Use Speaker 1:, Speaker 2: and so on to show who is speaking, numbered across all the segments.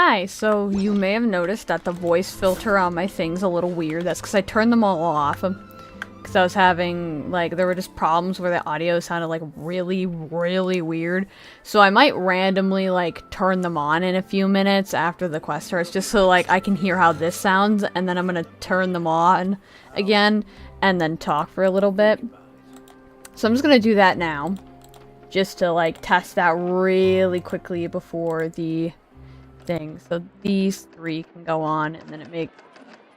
Speaker 1: Hi, so you may have noticed that the voice filter on my thing's a little weird. That's because I turned them all off. Because I was having, like, there were just problems where the audio sounded, like, really, really weird. So I might randomly, like, turn them on in a few minutes after the quest starts, just so, like, I can hear how this sounds, and then I'm gonna turn them on again, and then talk for a little bit. So I'm just gonna do that now, just to, like, test that really quickly before the thing. So these three can go on, and then it makes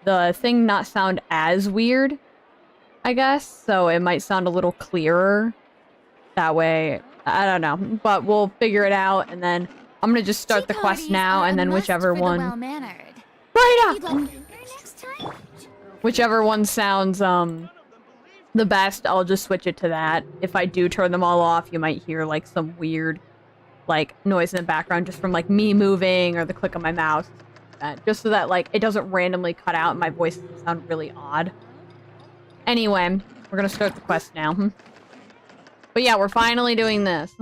Speaker 1: the thing not sound as weird, I guess. So it might sound a little clearer that way. I don't know, but we'll figure it out, and then I'm gonna just start the quest now, and then whichever one whichever one sounds the best, I'll just switch it to that. If I do turn them all off, you might hear like some weird like noise in the background just from like me moving or the click of my mouse, just so that like it doesn't randomly cut out and my voice doesn't sound really odd. Anyway, we're gonna start the quest now. But yeah, we're finally doing this.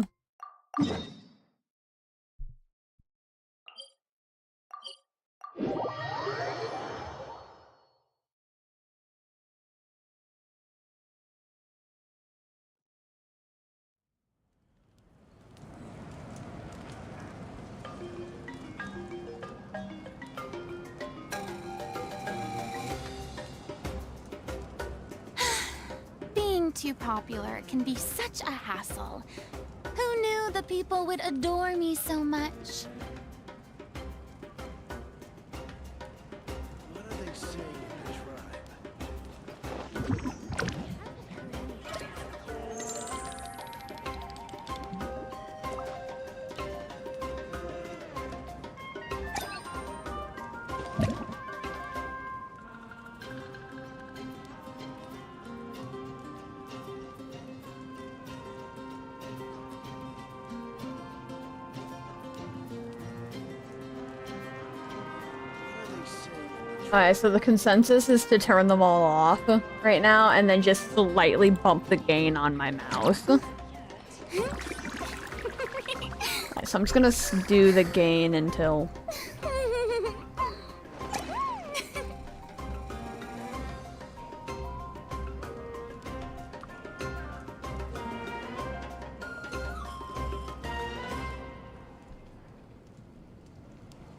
Speaker 2: Being too popular can be such a hassle. Who knew the people would adore me so much?
Speaker 3: What are they saying in the tribe?
Speaker 1: Alright, so the consensus is to turn them all off right now, and then just slightly bump the gain on my mouse. Alright, so I'm just gonna do the gain until...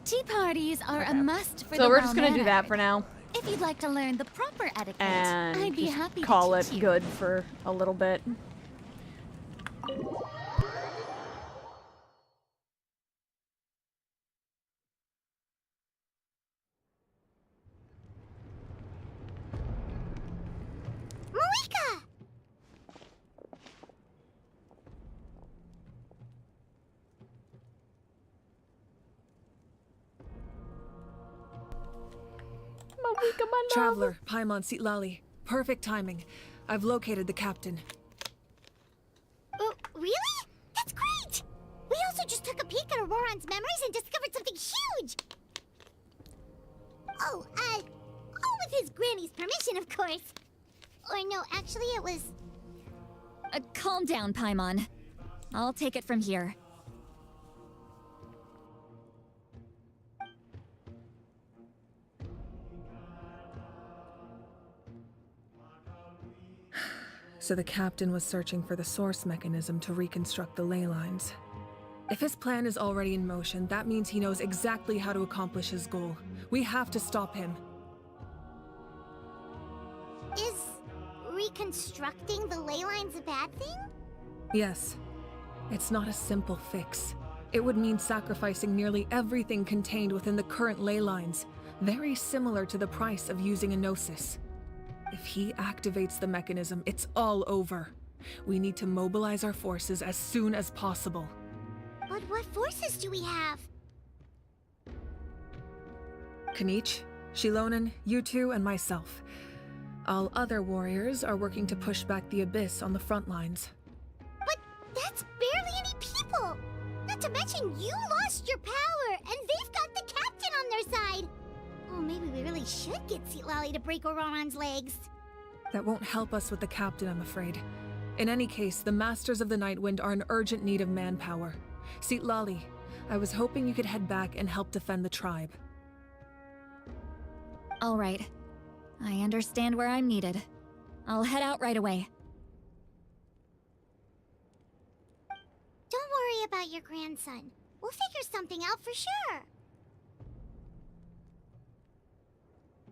Speaker 2: Tea parties are a must for the
Speaker 1: So we're just gonna do that
Speaker 2: well-mannered.
Speaker 1: for now,
Speaker 2: If you'd like to learn the proper etiquette,
Speaker 1: and
Speaker 2: I'd be
Speaker 1: just
Speaker 2: happy
Speaker 1: call
Speaker 2: to
Speaker 1: it
Speaker 2: teach you.
Speaker 1: good for a little bit.
Speaker 2: Marika!
Speaker 1: Marika, my love.
Speaker 4: Traveler, Paimon Sitlali. Perfect timing. I've located the captain.
Speaker 5: Oh, really? That's great! We also just took a peek at Auroran's memories and discovered something huge! Oh, all with his granny's permission, of course. Or no, actually it was...
Speaker 2: Calm down, Paimon. I'll take it from here.
Speaker 4: So the captain was searching for the source mechanism to reconstruct the ley lines. If his plan is already in motion, that means he knows exactly how to accomplish his goal. We have to stop him.
Speaker 5: Is reconstructing the ley lines a bad thing?
Speaker 4: Yes. It's not a simple fix. It would mean sacrificing nearly everything contained within the current ley lines, very similar to the price of using a gnosis. If he activates the mechanism, it's all over. We need to mobilize our forces as soon as possible.
Speaker 5: But what forces do we have?
Speaker 4: Kanich, Shilonen, you two, and myself. All other warriors are working to push back the Abyss on the front lines.
Speaker 5: But that's barely any people! Not to mention you lost your power, and they've got the captain on their side! Oh, maybe we really should get Sitlali to break Auroran's legs.
Speaker 4: That won't help us with the captain, I'm afraid. In any case, the Masters of the Nightwind are in urgent need of manpower. Sitlali, I was hoping you could head back and help defend the tribe.
Speaker 2: All right. I understand where I'm needed. I'll head out right away.
Speaker 5: Don't worry about your grandson. We'll figure something out for sure.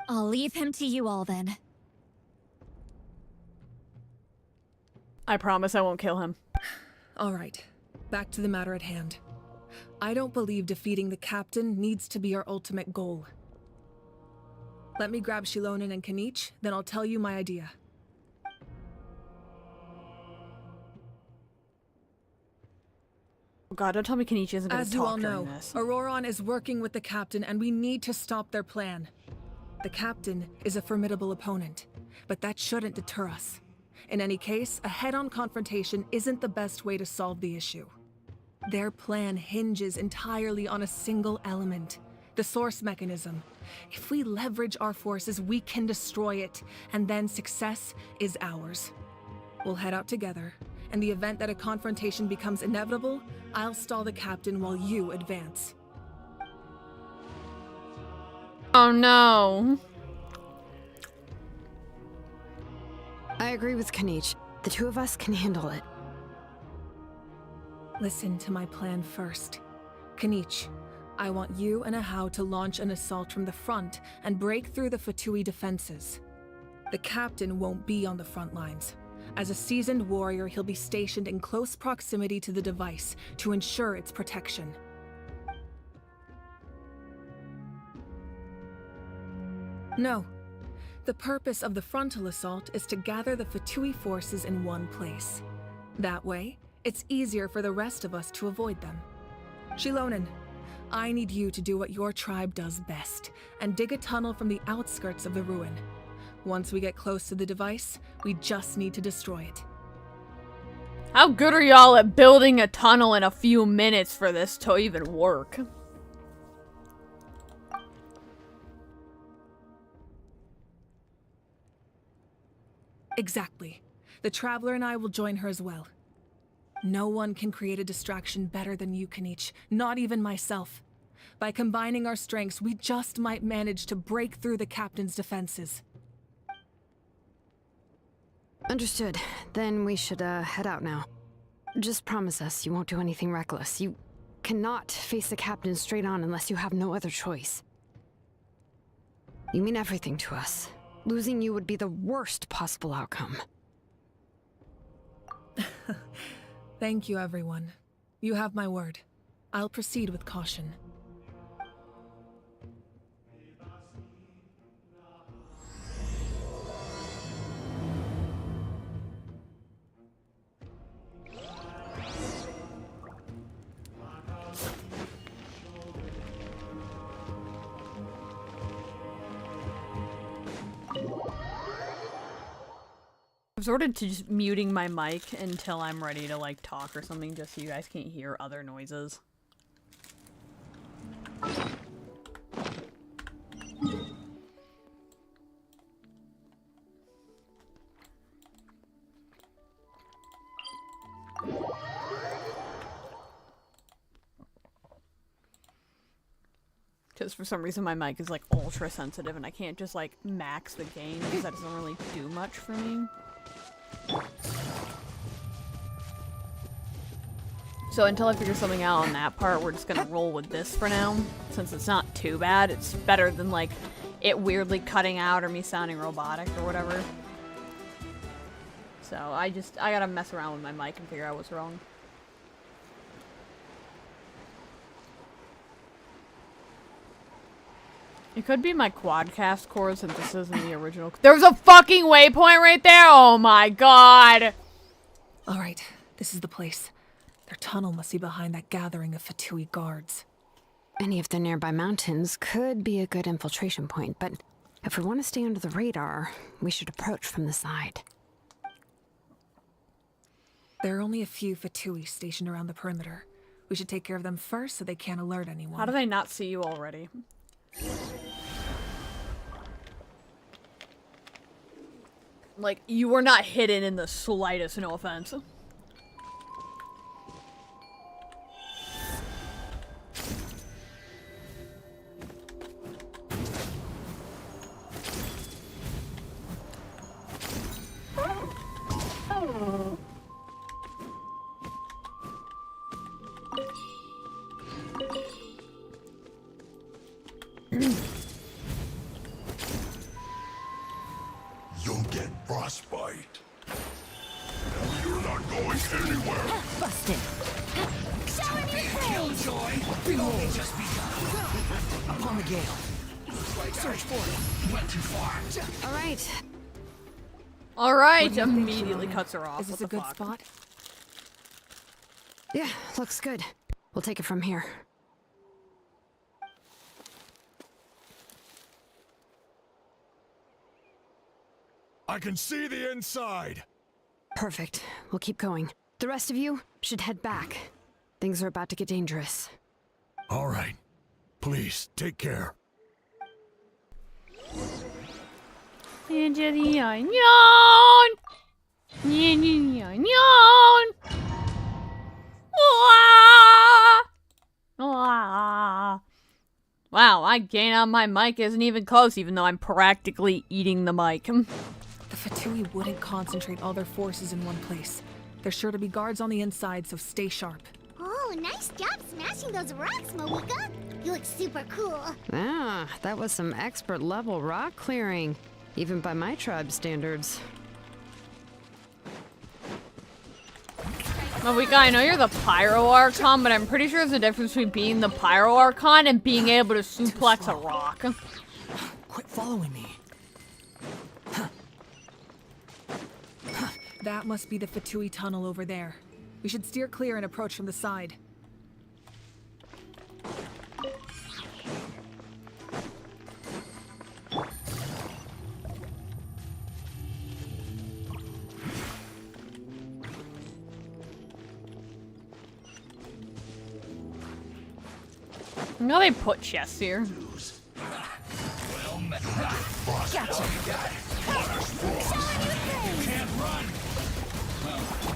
Speaker 2: I'll leave him to you all then.
Speaker 1: I promise I won't kill him.
Speaker 4: All right, back to the matter at hand. I don't believe defeating the captain needs to be our ultimate goal. Let me grab Shilonen and Kanich, then I'll tell you my idea.
Speaker 1: Oh god, don't tell me Kenichi isn't gonna
Speaker 4: As you all
Speaker 1: talk
Speaker 4: know,
Speaker 1: during this.
Speaker 4: Auroron is working with the captain and we need to stop their plan. The captain is a formidable opponent, but that shouldn't deter us. In any case, a head-on confrontation isn't the best way to solve the issue. Their plan hinges entirely on a single element, the source mechanism. If we leverage our forces, we can destroy it, and then success is ours. We'll head out together. In the event that a confrontation becomes inevitable, I'll stall the captain while you advance.
Speaker 1: Oh no.
Speaker 6: I agree with Kanich. The two of us can handle it.
Speaker 4: Listen to my plan first. Kanich, I want you and Ahau to launch an assault from the front and break through the Fatui defenses. The captain won't be on the front lines. As a seasoned warrior, he'll be stationed in close proximity to the device to ensure its protection. No. The purpose of the frontal assault is to gather the Fatui forces in one place. That way, it's easier for the rest of us to avoid them. Shilonen, I need you to do what your tribe does best, and dig a tunnel from the outskirts of the ruin. Once we get close to the device, we just need to destroy it.
Speaker 1: How good are y'all at building a tunnel in a few minutes for this to even work?
Speaker 4: Exactly. The Traveler and I will join her as well. No one can create a distraction better than you, Kanich, not even myself. By combining our strengths, we just might manage to break through the captain's defenses.
Speaker 6: Understood. Then we should head out now. Just promise us you won't do anything reckless. You cannot face the captain straight on unless you have no other choice. You mean everything to us. Losing you would be the worst possible outcome.
Speaker 4: Thank you, everyone. You have my word. I'll proceed with caution.
Speaker 1: I've resorted to just muting my mic until I'm ready to like talk or something just so you guys can't hear other noises. Because for some reason my mic is like ultra sensitive and I can't just like max the gain because that doesn't really do much for me. So until I figure something out on that part, we're just gonna roll with this for now. Since it's not too bad, it's better than like it weirdly cutting out or me sounding robotic or whatever. So I gotta mess around with my mic and figure out what's wrong. It could be my quadcast cord since this isn't the original. There's a fucking waypoint right there! Oh my god!
Speaker 4: Alright, this is the place. Their tunnel must be behind that gathering of Fatui guards.
Speaker 6: Any of the nearby mountains could be a good infiltration point, but if we want to stay under the radar, we should approach from the side.
Speaker 4: There are only a few Fatui stationed around the perimeter. We should take care of them first so they can't alert anyone.
Speaker 1: How do they not see you already? Like, you were not hidden in the slightest, no offense.
Speaker 7: Behold, just begun. Upon the gale. Search for it. Went too far.
Speaker 6: All right.
Speaker 1: Alright,
Speaker 4: What do you think,
Speaker 1: immediately
Speaker 4: Furina?
Speaker 1: cuts her off.
Speaker 4: Is this
Speaker 1: What
Speaker 4: a
Speaker 1: the
Speaker 4: good
Speaker 1: fuck?
Speaker 4: spot?
Speaker 6: Yeah, looks good. We'll take it from here.
Speaker 3: I can see the inside.
Speaker 6: Perfect. We'll keep going. The rest of you should head back. Things are about to get dangerous.
Speaker 3: All right. Please, take care.
Speaker 1: Into the unknown! Into the unknown! Wah! Wah! Wow, my gain on my mic isn't even close, even though I'm practically eating the mic.
Speaker 4: The Fatui wouldn't concentrate all their forces in one place. There's sure to be guards on the inside, so stay sharp.
Speaker 5: Oh, nice job smashing those rocks, Moeka. You look super cool.
Speaker 6: Ah, that was some expert level rock clearing. Even by my tribe standards.
Speaker 1: Moeka, I know you're the Pyro Archon, but I'm pretty sure there's a difference between being the Pyro Archon and being able to suplex a rock.
Speaker 7: Quit following me.
Speaker 4: That must be the Fatui tunnel over there. We should steer clear and approach from the side.
Speaker 1: You know they put chests here.
Speaker 7: Gotcha.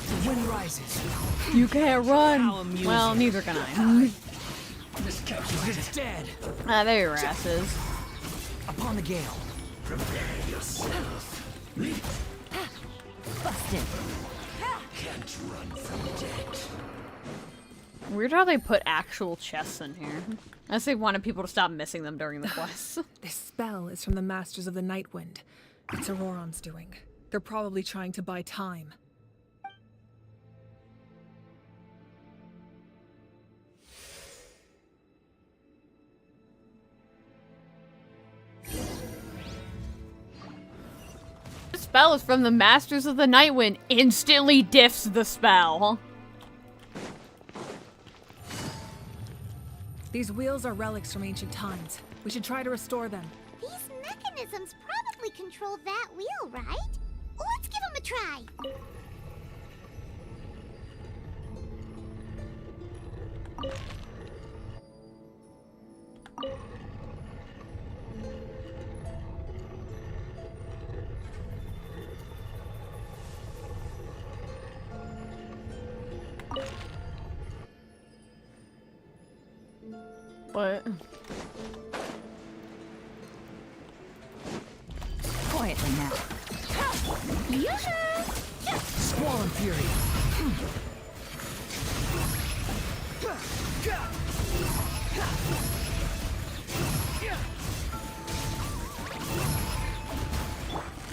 Speaker 7: The wind rises.
Speaker 1: You can't run! Well, neither can I.
Speaker 7: It's dead.
Speaker 1: Ah, there your ass is.
Speaker 7: Upon the gale.
Speaker 1: Weird how they put actual chests in here. Unless they wanted people to stop missing them during the quest.
Speaker 4: This spell is from the Masters of the Night Wind. It's Auroron's doing. They're probably trying to buy time.
Speaker 1: The spell is from the Masters of the Night Wind. Instantly diffs the spell.
Speaker 4: These wheels are relics from ancient times. We should try to restore them.
Speaker 5: These mechanisms probably control that wheel, right? Let's give them a try.
Speaker 1: What?
Speaker 8: Quietly now.
Speaker 7: Squall and fury.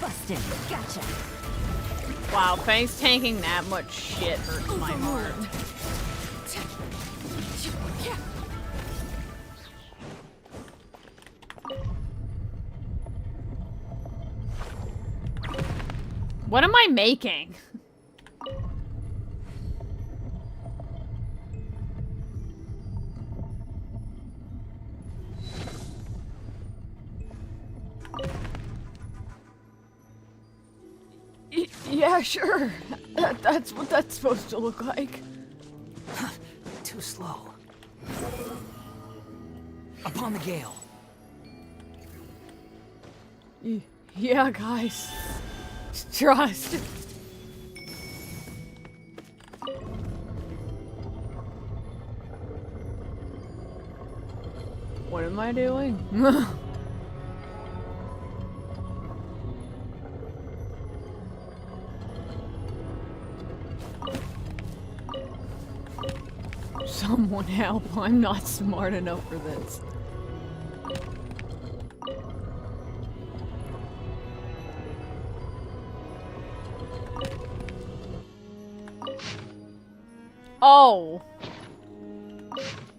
Speaker 8: Busted. Gotcha.
Speaker 1: Wow, Fang's tanking that much shit hurts my heart. What am I making? Yeah, sure. That's what that's supposed to look like.
Speaker 7: Too slow. Upon the gale.
Speaker 1: Yeah, guys. Trust. What am I doing? Someone help. I'm not smart enough for this. Oh.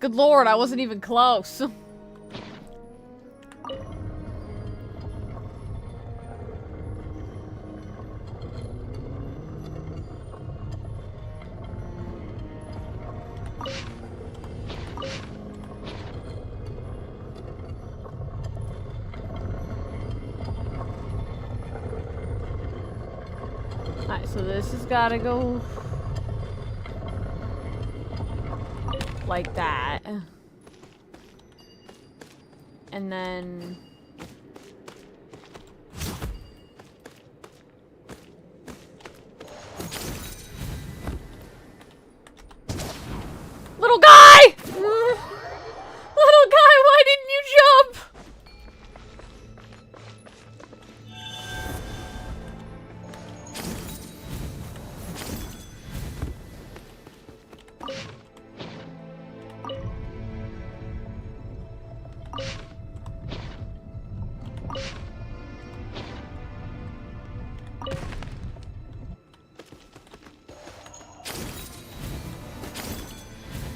Speaker 1: Good lord, I wasn't even close. Alright, so this has gotta go like that. And then little guy! Little guy, why didn't you jump?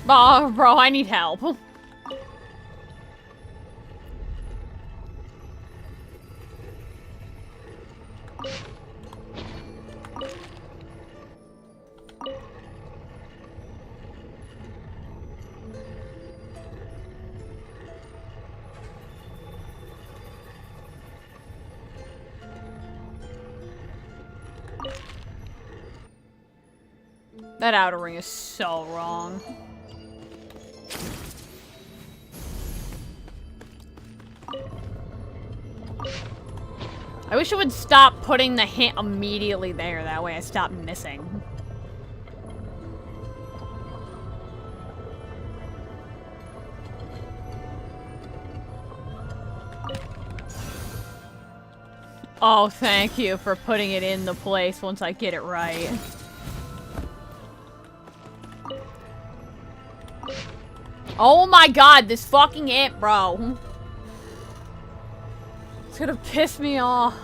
Speaker 1: Oh, bro, I need help. That outer ring is so wrong. I wish it would stop putting the hint immediately there. That way I stop missing. Oh, thank you for putting it in the place once I get it right. Oh my god, this fucking ant, bro. It's gonna piss me off.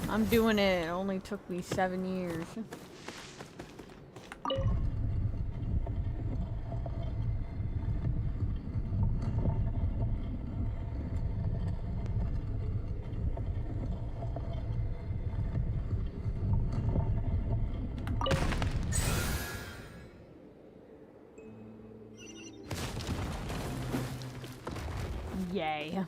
Speaker 1: I'm doing it. It only took me 7 years. Yay.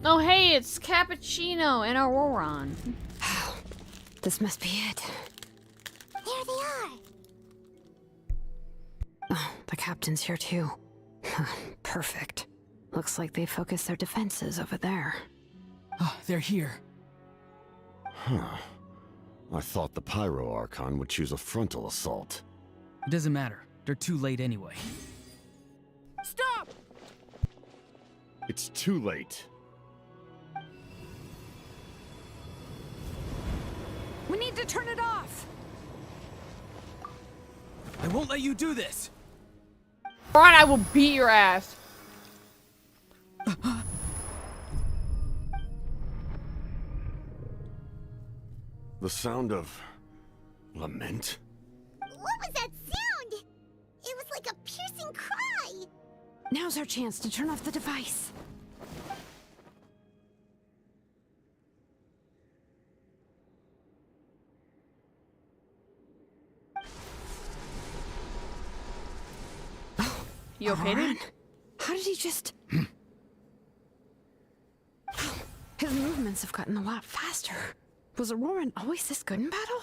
Speaker 1: Oh hey, it's Cappuccino and Auroron.
Speaker 6: This must be it.
Speaker 5: There they are.
Speaker 6: Oh, the captain's here too. Perfect. Looks like they focused their defenses over there.
Speaker 7: Oh, they're here.
Speaker 9: Huh. I thought the Pyro Archon would choose a frontal assault.
Speaker 7: It doesn't matter. They're too late anyway. Stop!
Speaker 9: It's too late.
Speaker 6: We need to turn it off!
Speaker 7: I won't let you do this!
Speaker 1: Alright, I will beat your ass.
Speaker 9: The sound of lament?
Speaker 5: What was that sound? It was like a piercing cry.
Speaker 6: Now's our chance to turn off the device.
Speaker 1: You okay, dude?
Speaker 6: How did he just... His movements have gotten a lot faster. Was Auroran always this good in battle?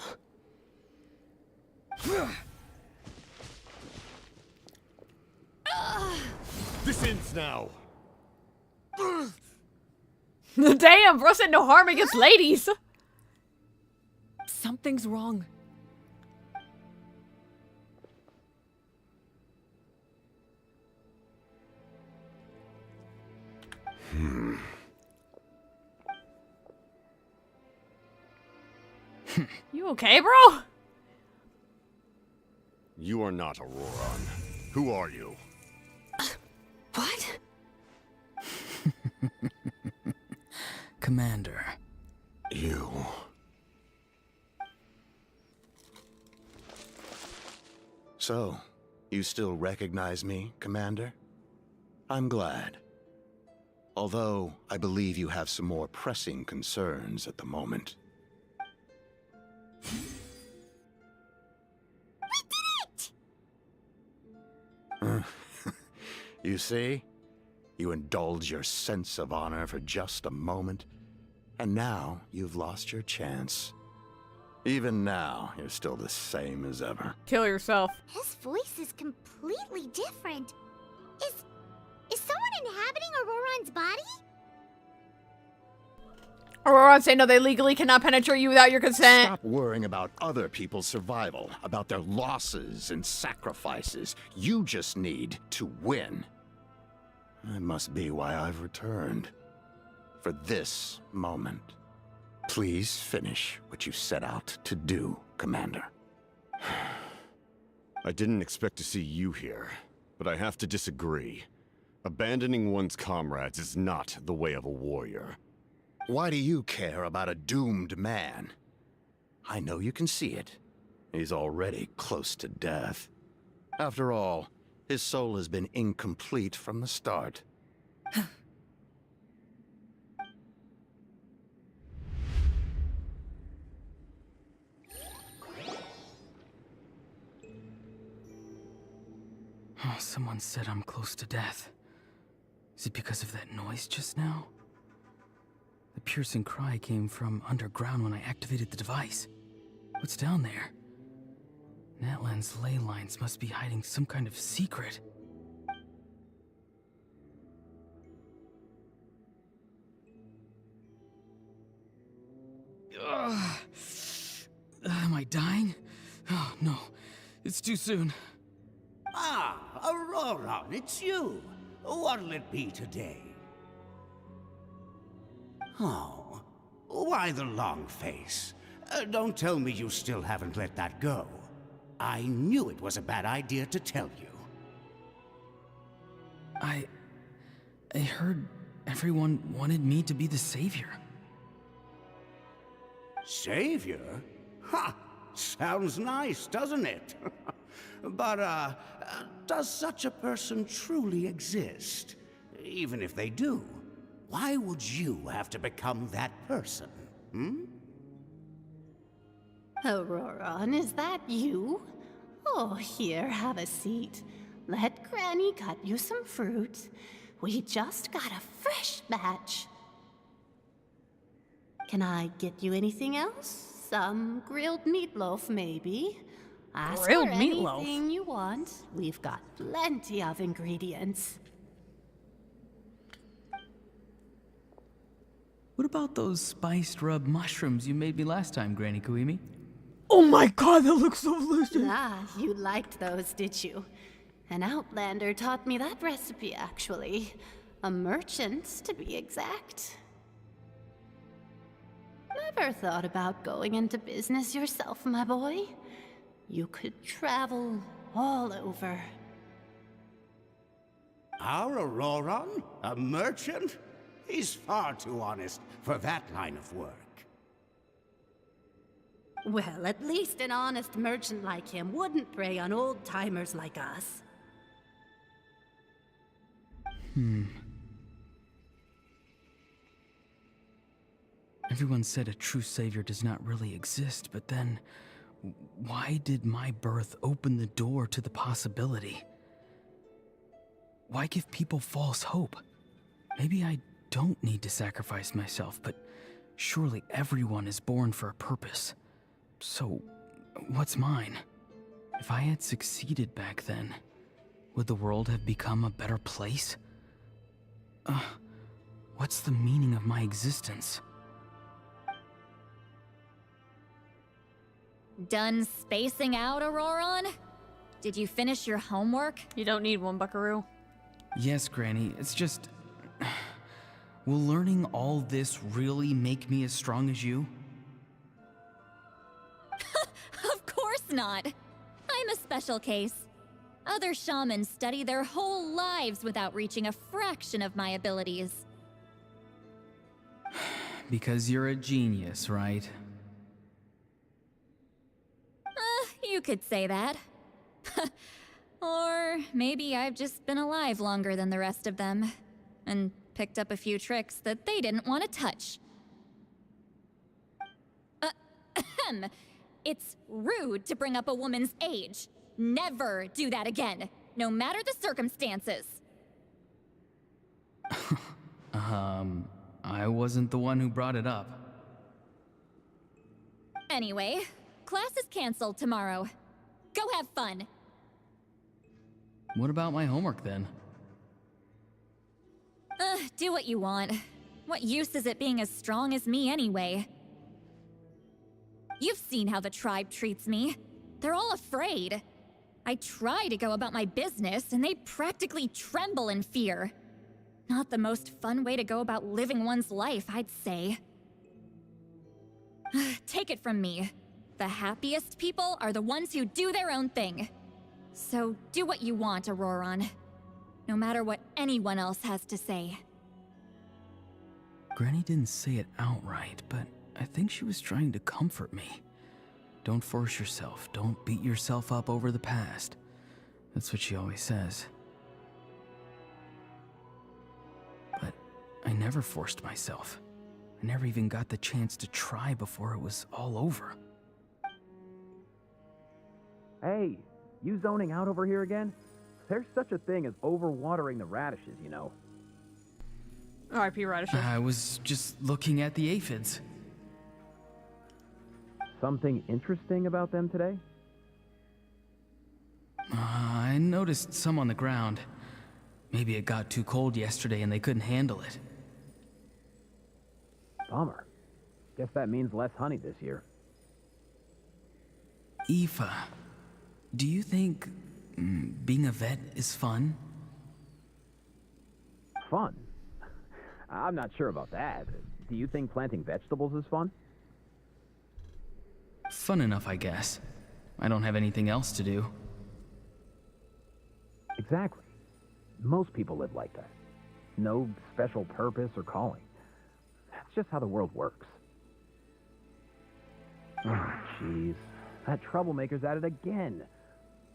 Speaker 9: This ends now.
Speaker 1: Damn, bro said no harm against ladies.
Speaker 4: Something's wrong.
Speaker 1: You okay, bro?
Speaker 9: You are not Auroron. Who are you?
Speaker 6: What?
Speaker 7: Commander.
Speaker 9: You.
Speaker 10: So, you still recognize me, Commander? I'm glad. Although, I believe you have some more pressing concerns at the moment. You see? You indulge your sense of honor for just a moment, and now you've lost your chance. Even now, you're still the same as ever.
Speaker 1: Kill yourself.
Speaker 5: His voice is completely different. Is someone inhabiting Auroron's body?
Speaker 1: Auroron say no, they legally cannot penetrate you without your consent.
Speaker 10: Stop worrying about other people's survival, about their losses and sacrifices. You just need to win. That must be why I've returned. For this moment. Please finish what you set out to do, Commander.
Speaker 9: I didn't expect to see you here, but I have to disagree. Abandoning one's comrades is not the way of a warrior.
Speaker 10: Why do you care about a doomed man? I know you can see it. He's already close to death. After all, his soul has been incomplete from the start.
Speaker 7: Oh, someone said I'm close to death. Is it because of that noise just now? The piercing cry came from underground when I activated the device. What's down there? Natlan's ley lines must be hiding some kind of secret. Ugh. Am I dying? Oh, no. It's too soon.
Speaker 11: Ah, Auroron, it's you. What'll it be today? Oh, why the long face? Don't tell me you still haven't let that go. I knew it was a bad idea to tell you.
Speaker 7: I heard everyone wanted me to be the savior.
Speaker 11: Savior? Ha! Sounds nice, doesn't it? But, does such a person truly exist? Even if they do, why would you have to become that person, hmm?
Speaker 12: Auroron, is that you? Oh, here, have a seat. Let Granny cut you some fruit. We just got a fresh batch. Can I get you anything else? Some grilled meatloaf, maybe? Ask
Speaker 1: Grilled
Speaker 12: for
Speaker 1: meatloaf?
Speaker 12: anything you want. We've got plenty of ingredients.
Speaker 7: What about those spiced rub mushrooms you made me last time, Granny Kuimi?
Speaker 1: Oh my god, that looks so delicious.
Speaker 12: Ah, you liked those, did you? An outlander taught me that recipe, actually. A merchant, to be exact. Never thought about going into business yourself, my boy? You could travel all over.
Speaker 11: Our Auroron? A merchant? He's far too honest for that line of work.
Speaker 12: Well, at least an honest merchant like him wouldn't prey on old-timers like us.
Speaker 7: Everyone said a true savior does not really exist, but then why did my birth open the door to the possibility? Why give people false hope? Maybe I don't need to sacrifice myself, but surely everyone is born for a purpose. So, what's mine? If I had succeeded back then, would the world have become a better place? What's the meaning of my existence?
Speaker 13: Done spacing out, Auroron? Did you finish your homework?
Speaker 1: You don't need one, buckaroo.
Speaker 7: Yes, Granny, it's just... Will learning all this really make me as strong as you?
Speaker 13: course not. I'm a special case. Other shamans study their whole lives without reaching a fraction of my abilities.
Speaker 7: Because you're a genius, right?
Speaker 13: You could say that. Or maybe I've just been alive longer than the rest of them, and picked up a few tricks that they didn't want to touch. It's rude to bring up a woman's age. Never do that again, no matter the circumstances.
Speaker 7: I wasn't the one who brought it up.
Speaker 13: Anyway, class is canceled tomorrow. Go have fun.
Speaker 7: What about my homework then?
Speaker 13: Do what you want. What use is it being as strong as me anyway? You've seen how the tribe treats me. They're all afraid. I try to go about my business, and they practically tremble in fear. Not the most fun way to go about living one's life, I'd say. Take it from me. The happiest people are the ones who do their own thing. So do what you want, Auroron. No matter what anyone else has to say.
Speaker 7: Granny didn't say it outright, but I think she was trying to comfort me. Don't force yourself. Don't beat yourself up over the past. That's what she always says. But I never forced myself. I never even got the chance to try before it was all over.
Speaker 14: Hey, you zoning out over here again? There's such a thing as overwatering the radishes, you know.
Speaker 1: R.I.P. radishes.
Speaker 7: I was just looking at the aphids.
Speaker 14: Something interesting about them today?
Speaker 7: I noticed some on the ground. Maybe it got too cold yesterday and they couldn't handle it.
Speaker 14: Bummer. Guess that means less honey this year.
Speaker 7: Aoife, do you think being a vet is fun?
Speaker 14: Fun? I'm not sure about that. Do you think planting vegetables is fun?
Speaker 7: Fun enough, I guess. I don't have anything else to do.
Speaker 14: Exactly. Most people live like that. No special purpose or calling. That's just how the world works. Oh, jeez. That troublemaker's at it again.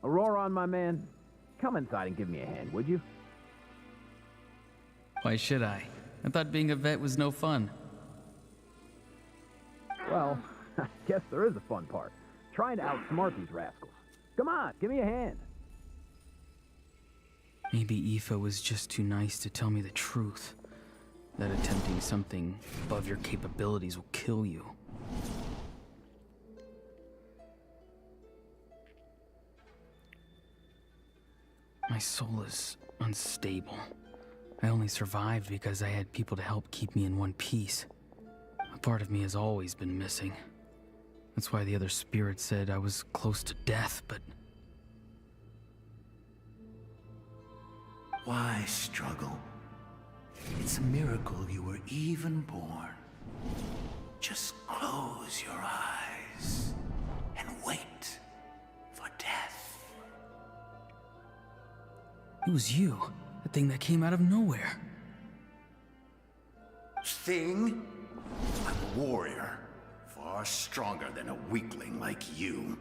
Speaker 14: Auroron, my man, come inside and give me a hand, would you?
Speaker 7: Why should I? I thought being a vet was no fun.
Speaker 14: Well, I guess there is a fun part. Trying to outsmart these rascals. Come on, give me a hand.
Speaker 7: Maybe Aoife was just too nice to tell me the truth. That attempting something above your capabilities will kill you. My soul is unstable. I only survived because I had people to help keep me in one piece. A part of me has always been missing. That's why the other spirit said I was close to death, but...
Speaker 11: Why struggle? It's a miracle you were even born. Just close your eyes and wait for death.
Speaker 7: It was you, the thing that came out of nowhere.
Speaker 11: Thing? I'm a warrior, far stronger than a weakling like you.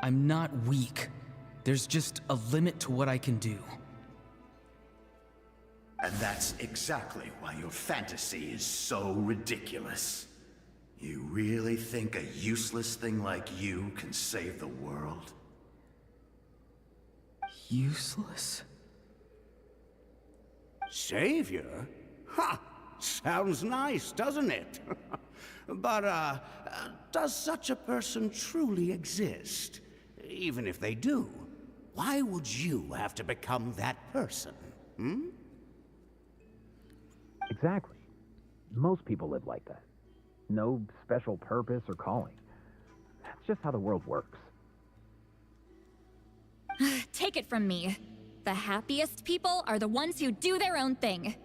Speaker 7: I'm not weak. There's just a limit to what I can do.
Speaker 11: And that's exactly why your fantasy is so ridiculous. You really think a useless thing like you can save the world?
Speaker 7: Useless?
Speaker 11: Savior? Ha! Sounds nice, doesn't it? But, does such a person truly exist? Even if they do, why would you have to become that person? Hmm?
Speaker 14: Exactly. Most people live like that. No special purpose or calling. That's just how the world works.
Speaker 13: Take it from me. The happiest people are the ones who do their own thing.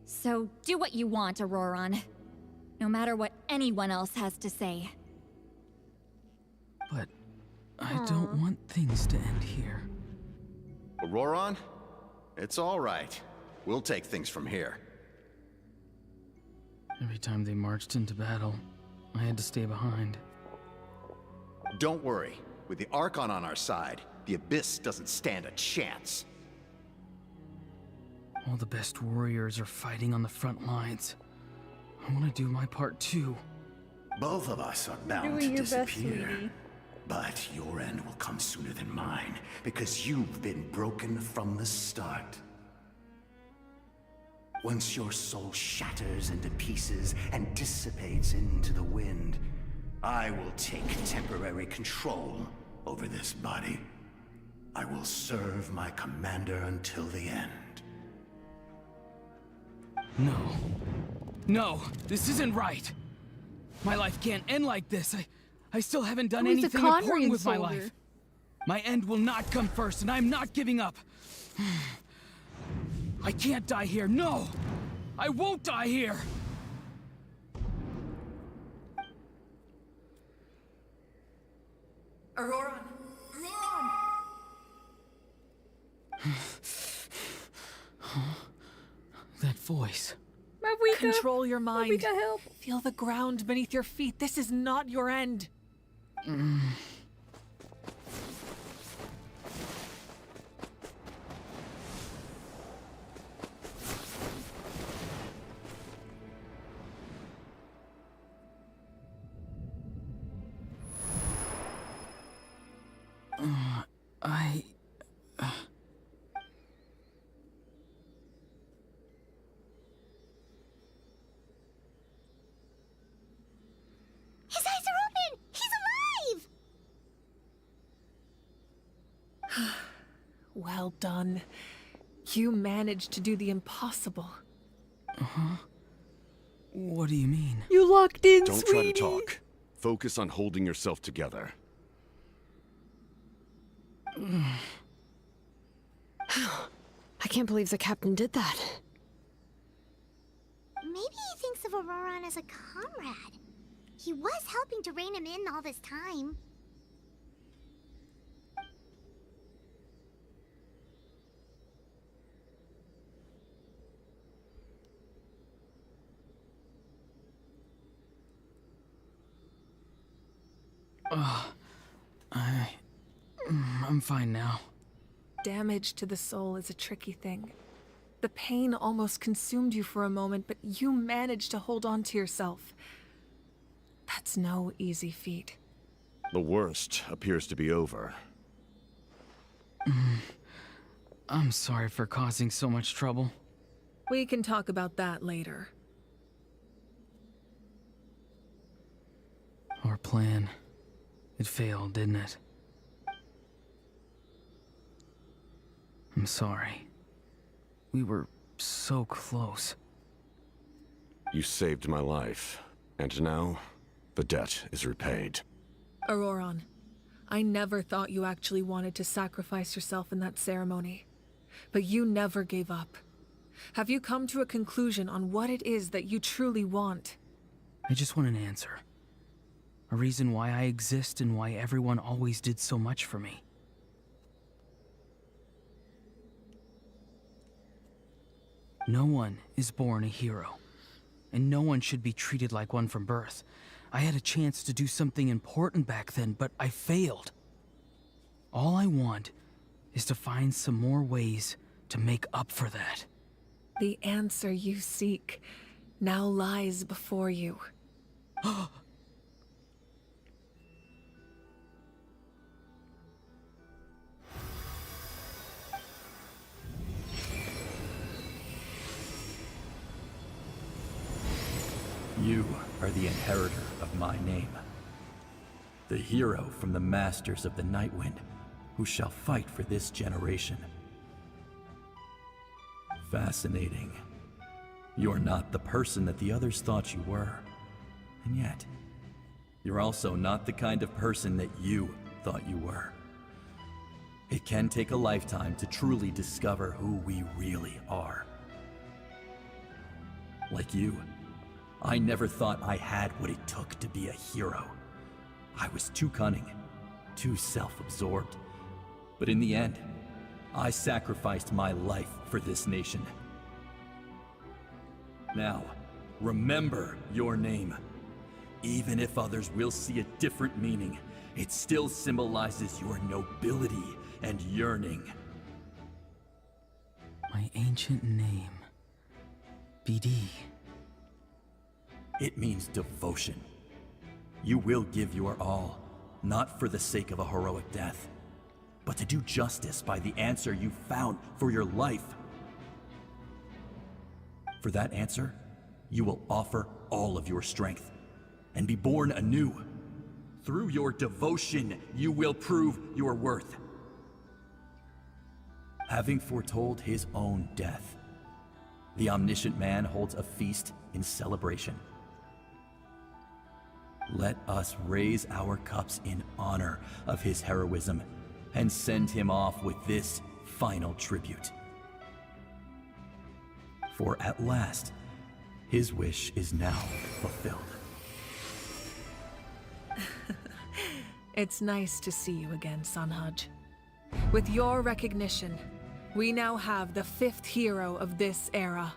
Speaker 13: So do what you want, Auroron. No matter what anyone else has to say.
Speaker 7: I don't want things to end here.
Speaker 10: Auroron? It's all right. We'll take things from here.
Speaker 7: Every time they marched into battle, I had to stay behind.
Speaker 10: Don't worry. With the Archon on our side, the Abyss doesn't stand a chance.
Speaker 7: All the best warriors are fighting on the front lines. I want to do my part too.
Speaker 11: Both of us are bound
Speaker 1: Doing
Speaker 11: to
Speaker 1: your best,
Speaker 11: disappear.
Speaker 1: sweetie.
Speaker 11: But your end will come sooner than mine, because you've been broken from the start. Once your soul shatters into pieces and dissipates into the wind, I will take temporary control over this body. I will serve my commander until the end.
Speaker 7: No. No, this isn't right. My life can't end like this. I still haven't done
Speaker 1: Who's the
Speaker 7: anything
Speaker 1: Conrian
Speaker 7: important with my
Speaker 1: soldier?
Speaker 7: life. My end will not come first, and I'm not giving up. I can't die here. No! I won't die here!
Speaker 4: Auroron!
Speaker 7: That voice.
Speaker 1: Mabuika!
Speaker 4: Control your mind.
Speaker 1: Mabuika, help!
Speaker 4: Feel the ground beneath your feet. This is not your end.
Speaker 5: His eyes are open! He's alive!
Speaker 4: Well done. You managed to do the impossible.
Speaker 7: What do you mean?
Speaker 1: You locked in,
Speaker 9: Don't
Speaker 1: sweetie!
Speaker 9: try to talk. Focus on holding yourself together.
Speaker 6: I can't believe the captain did that.
Speaker 5: Maybe he thinks of Auroron as a comrade. He was helping to rein him in all this time.
Speaker 7: I'm fine now.
Speaker 4: Damage to the soul is a tricky thing. The pain almost consumed you for a moment, but you managed to hold on to yourself. That's no easy feat.
Speaker 9: The worst appears to be over.
Speaker 7: I'm sorry for causing so much trouble.
Speaker 4: We can talk about that later.
Speaker 7: Our plan. It failed, didn't it? I'm sorry. We were so close.
Speaker 9: You saved my life, and now the debt is repaid.
Speaker 4: Auroron, I never thought you actually wanted to sacrifice yourself in that ceremony. But you never gave up. Have you come to a conclusion on what it is that you truly want?
Speaker 7: I just want an answer. A reason why I exist and why everyone always did so much for me. No one is born a hero, and no one should be treated like one from birth. I had a chance to do something important back then, but I failed. All I want is to find some more ways to make up for that.
Speaker 4: The answer you seek now lies before you.
Speaker 15: You are the inheritor of my name. The hero from the Masters of the Nightwind, who shall fight for this generation. Fascinating. You're not the person that the others thought you were. And yet, you're also not the kind of person that you thought you were. It can take a lifetime to truly discover who we really are. Like you, I never thought I had what it took to be a hero. I was too cunning, too self-absorbed. But in the end, I sacrificed my life for this nation. Now, remember your name. Even if others will see a different meaning, it still symbolizes your nobility and yearning.
Speaker 7: My ancient name. BD.
Speaker 15: It means devotion. You will give your all, not for the sake of a heroic death, but to do justice by the answer you found for your life. For that answer, you will offer all of your strength and be born anew. Through your devotion, you will prove your worth. Having foretold his own death, the omniscient man holds a feast in celebration. Let us raise our cups in honor of his heroism and send him off with this final tribute. For at last, his wish is now fulfilled.
Speaker 4: It's nice to see you again, Sanhaj. With your recognition, we now have the 5th hero of this era.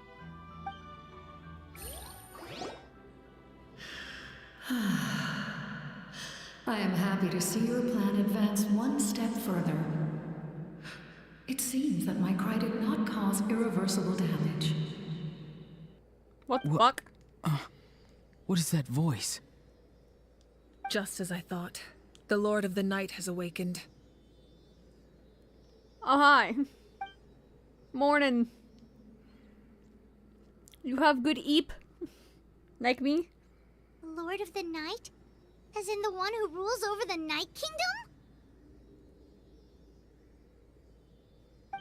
Speaker 16: I am happy to see your plan advance one step further. It seems that my cry did not cause irreversible damage.
Speaker 1: What the fuck?
Speaker 7: What is that voice?
Speaker 4: Just as I thought. The Lord of the Night has awakened.
Speaker 1: Oh, hi. Morning. You have good eep? Like me?
Speaker 5: Lord of the Night? As in the one who rules over the Night Kingdom?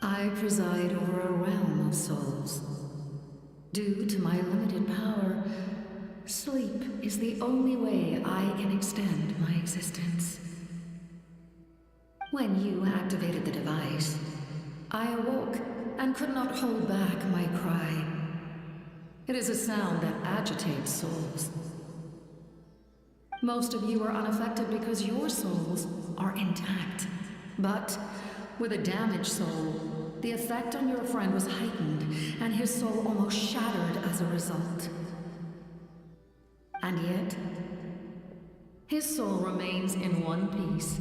Speaker 16: I preside over a realm of souls. Due to my limited power, sleep is the only way I can extend my existence. When you activated the device, I awoke and could not hold back my cry. It is a sound that agitates souls. Most of you are unaffected because your souls are intact. But with a damaged soul, the effect on your friend was heightened, and his soul almost shattered as a result. And yet, his soul remains in one piece.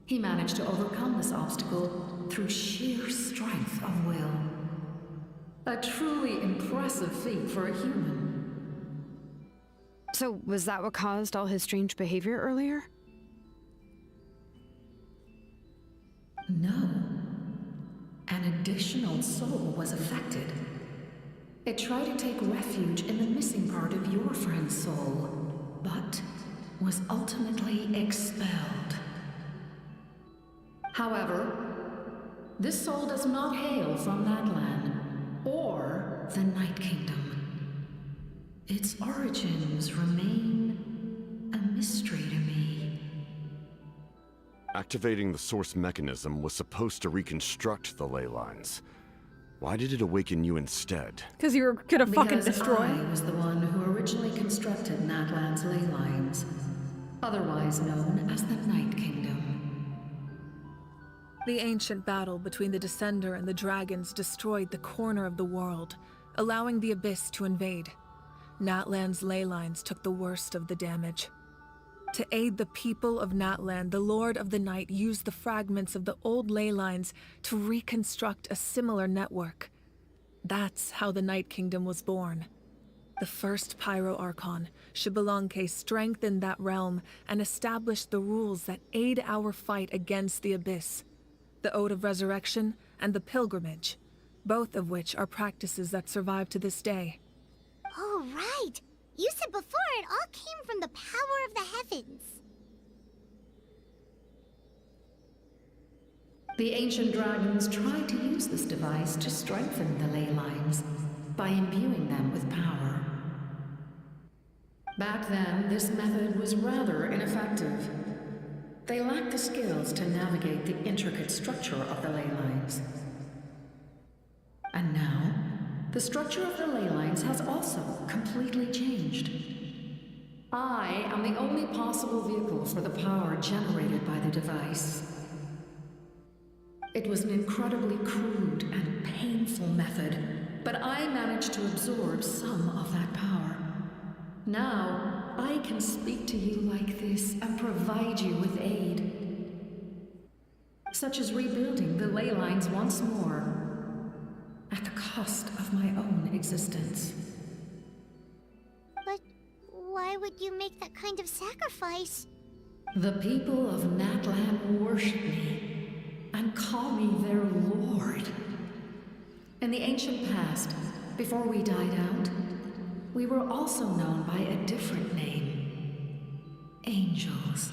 Speaker 16: He managed to overcome this obstacle through sheer strength of will. A truly impressive feat for a human.
Speaker 6: So, was that what caused all his strange behavior earlier?
Speaker 16: No. An additional soul was affected. It tried to take refuge in the missing part of your friend's soul, but was ultimately expelled. However, this soul does not hail from Natlan or the Night Kingdom. Its origins remain a mystery to me.
Speaker 9: Activating the source mechanism was supposed to reconstruct the ley lines. Why did it awaken you instead?
Speaker 1: Because you were gonna fucking destroy.
Speaker 16: I was the one who originally constructed Natlan's ley lines, otherwise known as the Night Kingdom.
Speaker 4: The ancient battle between the Descender and the dragons destroyed the corner of the world, allowing the Abyss to invade. Natlan's ley lines took the worst of the damage. To aid the people of Natlan, the Lord of the Night used the fragments of the old ley lines to reconstruct a similar network. That's how the Night Kingdom was born. The first Pyro Archon, Xbalanque, strengthened that realm and established the rules that aid our fight against the Abyss. The Ode of Resurrection and the Pilgrimage, both of which are practices that survive to this day.
Speaker 5: Oh, right! You said before it all came from the power of the heavens.
Speaker 16: The ancient dragons tried to use this device to strengthen the ley lines by imbuing them with power. Back then, this method was rather ineffective. They lacked the skills to navigate the intricate structure of the ley lines. And now, the structure of the ley lines has also completely changed. I am the only possible vehicle for the power generated by the device. It was an incredibly crude and painful method, but I managed to absorb some of that power. Now, I can speak to you like this and provide you with aid, such as rebuilding the ley lines once more, at the cost of my own existence.
Speaker 5: But why would you make that kind of sacrifice?
Speaker 16: The people of Natlan worship me and call me their lord. In the ancient past, before we died out, we were also known by a different name. Angels.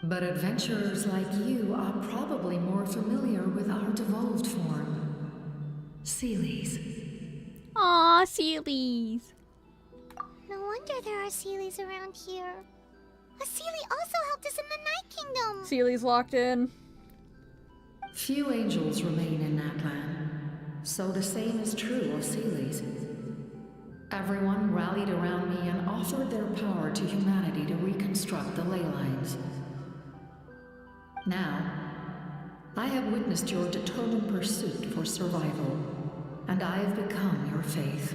Speaker 16: But adventurers like you are probably more familiar with our devolved form. Seelies.
Speaker 1: Aw, Seelies.
Speaker 5: No wonder there are Seelies around here. A Seelie also helped us in the Night Kingdom!
Speaker 1: Seelies locked in.
Speaker 16: Few angels remain in Natlan, so the same is true of Seelies. Everyone rallied around me and offered their power to humanity to reconstruct the ley lines. Now, I have witnessed your determined pursuit for survival, and I have become your faith.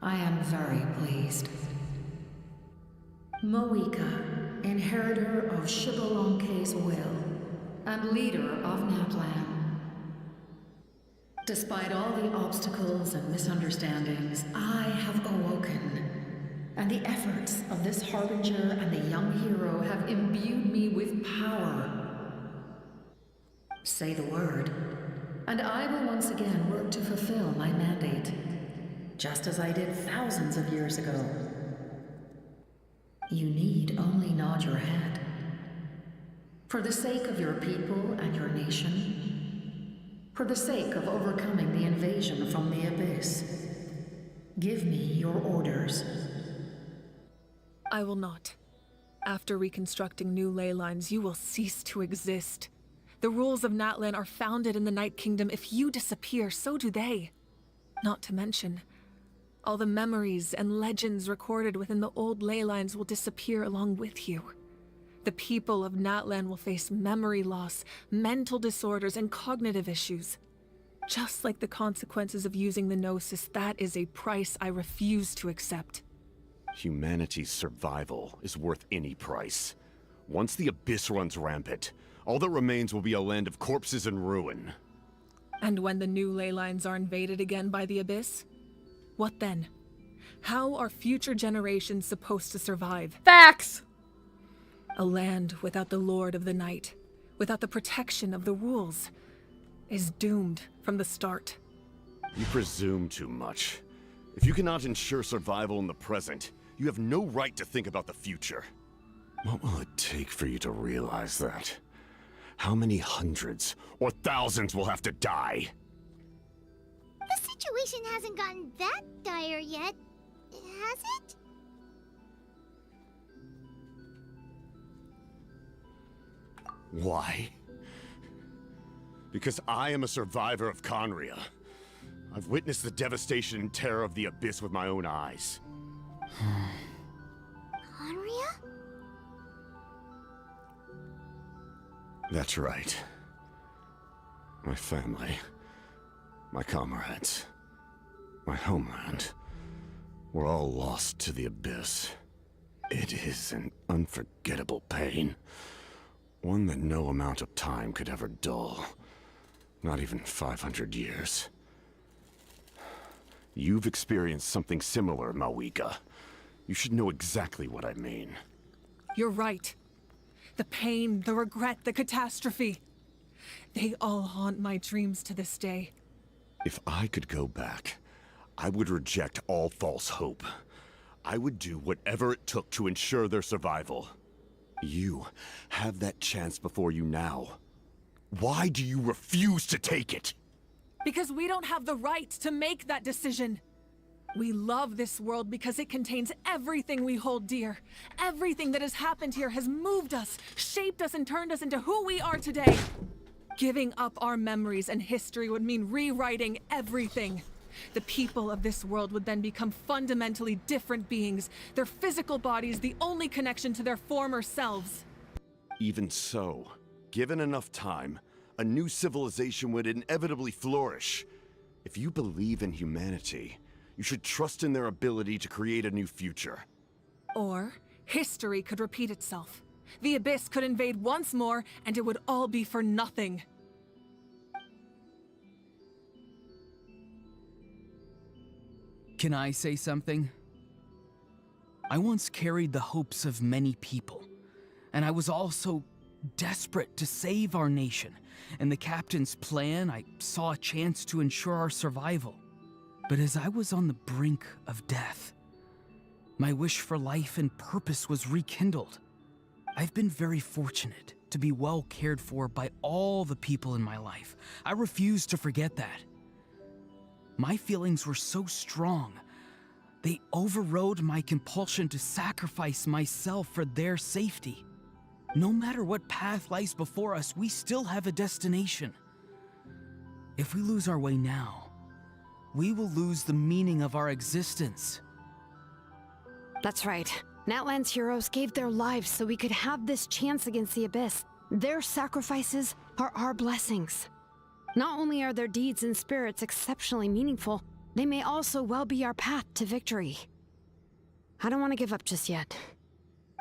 Speaker 16: I am very pleased. Moika, inheritor of Shibalonke's will, and leader of Natlan. Despite all the obstacles and misunderstandings, I have awoken, and the efforts of this Harbinger and the young hero have imbued me with power. Say the word, and I will once again work to fulfill my mandate, just as I did thousands of years ago. You need only nod your head. For the sake of your people and your nation, for the sake of overcoming the invasion from the Abyss, give me your orders.
Speaker 4: I will not. After reconstructing new ley lines, you will cease to exist. The rules of Natlan are founded in the Night Kingdom. If you disappear, so do they. Not to mention, all the memories and legends recorded within the old ley lines will disappear along with you. The people of Natlan will face memory loss, mental disorders, and cognitive issues. Just like the consequences of using the Gnosis, that is a price I refuse to accept.
Speaker 9: Humanity's survival is worth any price. Once the Abyss runs rampant, all that remains will be a land of corpses and ruin.
Speaker 4: And when the new ley lines are invaded again by the Abyss? What then? How are future generations supposed to survive?
Speaker 1: Facts!
Speaker 4: A land without the Lord of the Night, without the protection of the rules, is doomed from the start.
Speaker 9: You presume too much. If you cannot ensure survival in the present, you have no right to think about the future. What will it take for you to realize that? How many hundreds or thousands will have to die?
Speaker 5: The situation hasn't gotten that dire yet, has it?
Speaker 9: Why? Because I am a survivor of Conria. I've witnessed the devastation and terror of the Abyss with my own eyes.
Speaker 5: Conria?
Speaker 9: That's right. My family, my comrades, my homeland, were all lost to the Abyss. It is an unforgettable pain. One that no amount of time could ever dull. Not even 500 years. You've experienced something similar, Mawika. You should know exactly what I mean.
Speaker 4: You're right. The pain, the regret, the catastrophe. They all haunt my dreams to this day.
Speaker 9: If I could go back, I would reject all false hope. I would do whatever it took to ensure their survival. You have that chance before you now. Why do you refuse to take it?
Speaker 4: Because we don't have the right to make that decision. We love this world because it contains everything we hold dear. Everything that has happened here has moved us, shaped us, and turned us into who we are today. Giving up our memories and history would mean rewriting everything. The people of this world would then become fundamentally different beings, their physical bodies the only connection to their former selves.
Speaker 9: Even so, given enough time, a new civilization would inevitably flourish. If you believe in humanity, you should trust in their ability to create a new future.
Speaker 4: Or, history could repeat itself. The Abyss could invade once more, and it would all be for nothing.
Speaker 7: Can I say something? I once carried the hopes of many people, and I was also desperate to save our nation. In the captain's plan, I saw a chance to ensure our survival. But as I was on the brink of death, my wish for life and purpose was rekindled. I've been very fortunate to be well cared for by all the people in my life. I refuse to forget that. My feelings were so strong, they overrode my compulsion to sacrifice myself for their safety. No matter what path lies before us, we still have a destination. If we lose our way now, we will lose the meaning of our existence.
Speaker 6: That's right. Natlan's heroes gave their lives so we could have this chance against the Abyss. Their sacrifices are our blessings. Not only are their deeds and spirits exceptionally meaningful, they may also well be our path to victory. I don't want to give up just yet.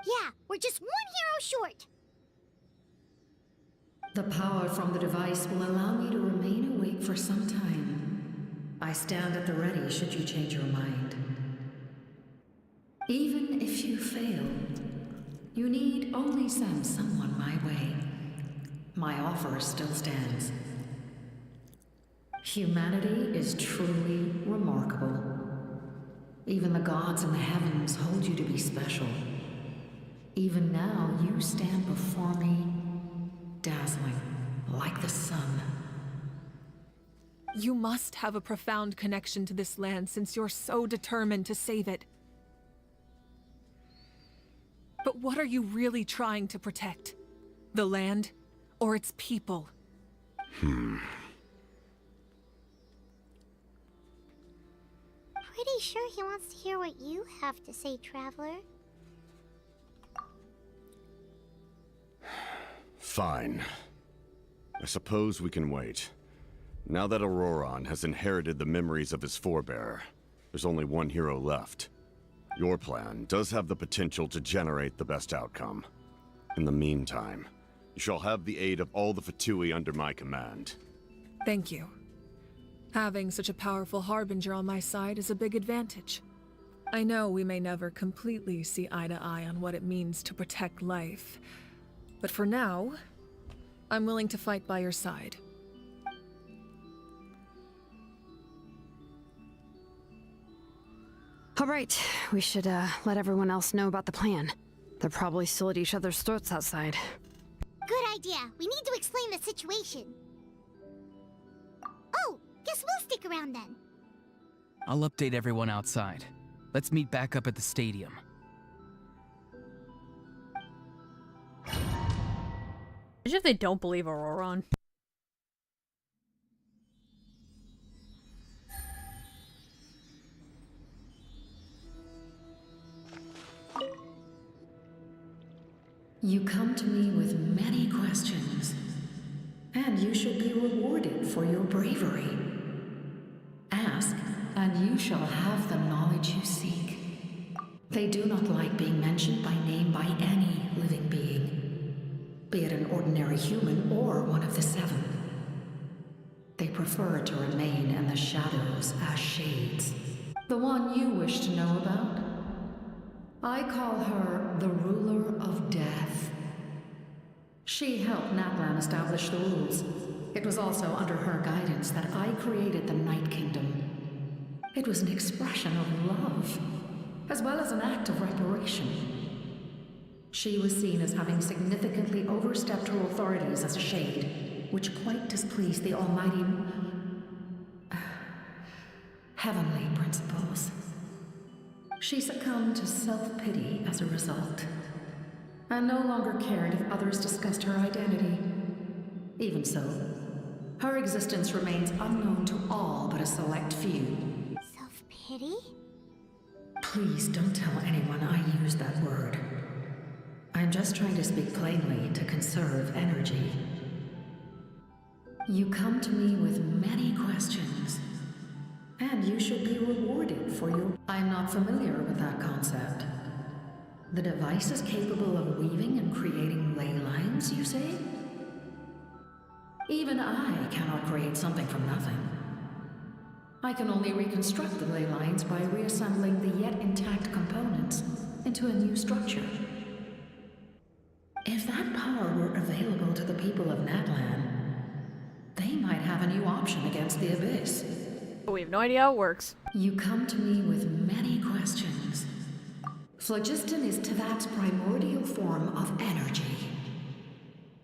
Speaker 5: Yeah, we're just one hero short.
Speaker 16: The power from the device will allow me to remain awake for some time. I stand at the ready should you change your mind. Even if you fail, you need only send someone my way. My offer still stands. Humanity is truly remarkable. Even the gods in the heavens hold you to be special. Even now, you stand before me, dazzling, like the sun.
Speaker 4: You must have a profound connection to this land since you're so determined to save it. But what are you really trying to protect? The land, or its people?
Speaker 5: Pretty sure he wants to hear what you have to say, Traveler.
Speaker 9: Fine. I suppose we can wait. Now that Auroron has inherited the memories of his forebearer, there's only one hero left. Your plan does have the potential to generate the best outcome. In the meantime, you shall have the aid of all the Fatui under my command.
Speaker 4: Thank you. Having such a powerful harbinger on my side is a big advantage. I know we may never completely see eye to eye on what it means to protect life, but for now, I'm willing to fight by your side.
Speaker 6: All right, we should let everyone else know about the plan. They're probably still at each other's throats outside.
Speaker 5: Good idea. We need to explain the situation. Oh, guess we'll stick around then.
Speaker 7: I'll update everyone outside. Let's meet back up at the stadium.
Speaker 1: Imagine if they don't believe Auroron.
Speaker 16: You come to me with many questions, and you should be rewarded for your bravery. Ask, and you shall have the knowledge you seek. They do not like being mentioned by name by any living being, be it an ordinary human or one of the seven. They prefer to remain in the shadows as shades. The one you wish to know about? I call her the Ruler of Death. She helped Natlan establish the rules. It was also under her guidance that I created the Night Kingdom. It was an expression of love, as well as an act of reparation. She was seen as having significantly overstepped her authorities as a shade, which quite displeased the almighty... heavenly principles. She succumbed to self-pity as a result, and no longer cared if others discussed her identity. Even so, her existence remains unknown to all but a select few.
Speaker 5: Self-pity?
Speaker 16: Please don't tell anyone I used that word. I'm just trying to speak plainly to conserve energy. You come to me with many questions, and you should be rewarded for your... I'm not familiar with that concept. The device is capable of weaving and creating ley lines, you say? Even I cannot create something from nothing. I can only reconstruct the ley lines by reassembling the yet intact components into a new structure. If that power were available to the people of Natlan, they might have a new option against the Abyss.
Speaker 1: We have no idea how it works.
Speaker 16: You come to me with many questions. Phlogiston is Teyvat's primordial form of energy.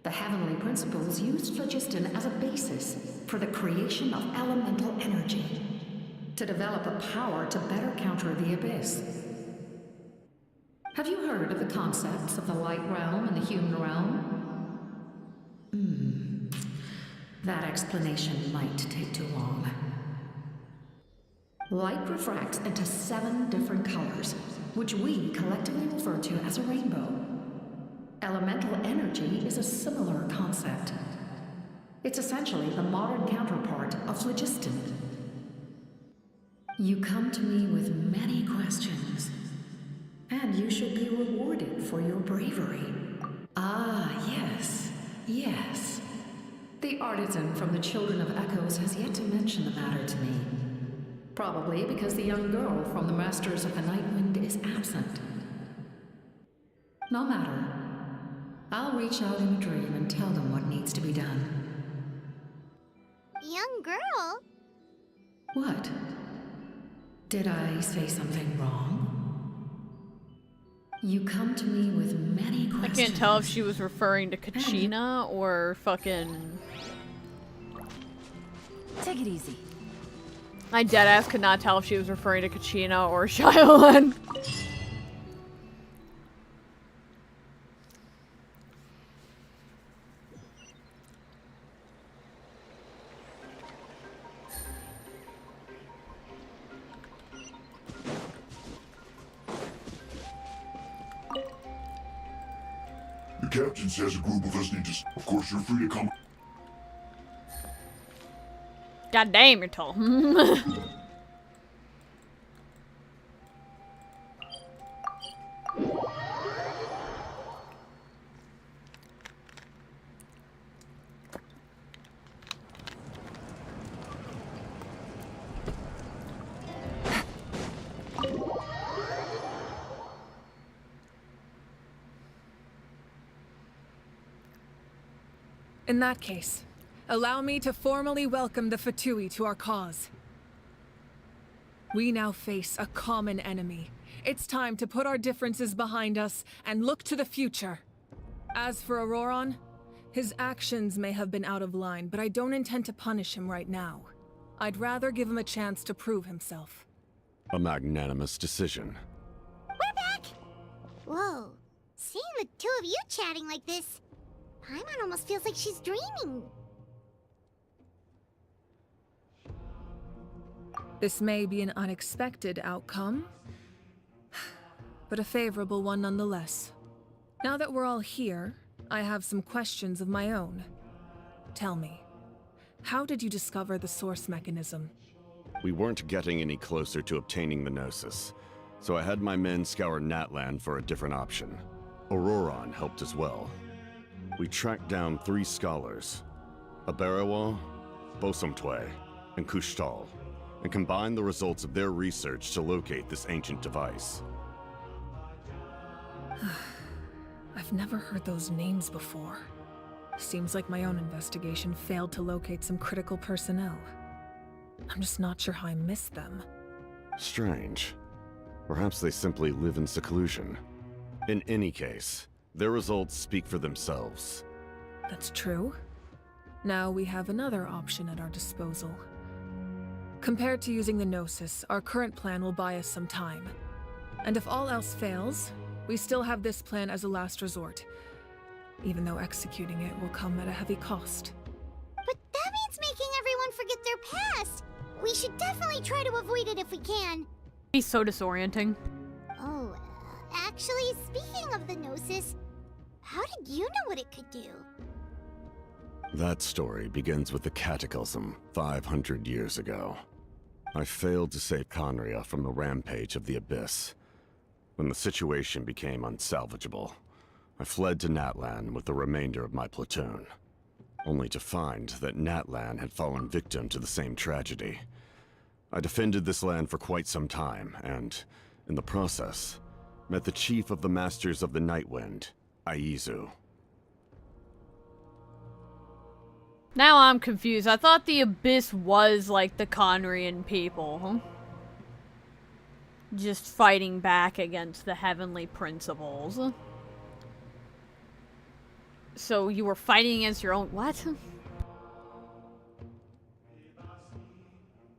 Speaker 16: The heavenly principles used phlogiston as a basis for the creation of elemental energy, to develop a power to better counter the Abyss. Have you heard of the concepts of the light realm and the human realm? That explanation might take too long. Light refracts into 7 different colors, which we collectively refer to as a rainbow. Elemental energy is a similar concept. It's essentially the modern counterpart of phlogiston. You come to me with many questions, and you should be rewarded for your bravery. Ah, yes, yes. The artisan from the Children of Echoes has yet to mention the matter to me. Probably because the young girl from the Masters of the Nightwind is absent. No matter. I'll reach out in a dream and tell them what needs to be done.
Speaker 5: Young girl?
Speaker 16: What? Did I say something wrong? You come to me with many questions.
Speaker 1: I can't tell if she was referring to Kachina or fucking...
Speaker 8: Take it easy.
Speaker 1: I deadass could not tell if she was referring to Kachina or Shylon.
Speaker 3: The captain says a group of us need to... Of course, you're free to come...
Speaker 1: God damn, you're tall.
Speaker 4: In that case, allow me to formally welcome the Fatui to our cause. We now face a common enemy. It's time to put our differences behind us and look to the future. As for Auroron, his actions may have been out of line, but I don't intend to punish him right now. I'd rather give him a chance to prove himself.
Speaker 9: A magnanimous decision.
Speaker 5: We're back! Whoa. Seeing the two of you chatting like this, Paimon almost feels like she's dreaming.
Speaker 4: This may be an unexpected outcome, but a favorable one nonetheless. Now that we're all here, I have some questions of my own. Tell me, how did you discover the source mechanism?
Speaker 9: We weren't getting any closer to obtaining the Gnosis, so I had my men scour Natlan for a different option. Auroron helped as well. We tracked down 3 scholars, Aberawa, Bosomtwe, and Kushtal, and combined the results of their research to locate this ancient device.
Speaker 4: I've never heard those names before. Seems like my own investigation failed to locate some critical personnel. I'm just not sure how I missed them.
Speaker 9: Strange. Perhaps they simply live in seclusion. In any case, their results speak for themselves.
Speaker 4: That's true. Now we have another option at our disposal. Compared to using the Gnosis, our current plan will buy us some time. And if all else fails, we still have this plan as a last resort, even though executing it will come at a heavy cost.
Speaker 5: But that means making We should definitely try to avoid it if we can.
Speaker 1: He's so disorienting.
Speaker 5: Oh, actually, speaking of the Gnosis, how did you know what it could do?
Speaker 9: That story begins with the Cataclysm 500 years ago. I failed to save Conria from the rampage of the Abyss. When the situation became unsalvageable, I fled to Natlan with the remainder of my platoon, only to find that Natlan had fallen victim to the same tragedy. I defended this land for quite some time, and, in the process, met the chief of the Masters of the Nightwind, Aizu.
Speaker 1: Now I'm confused. I thought the Abyss was like the Conrian people, huh? Just fighting back against the heavenly principles. So you were fighting against your own... What?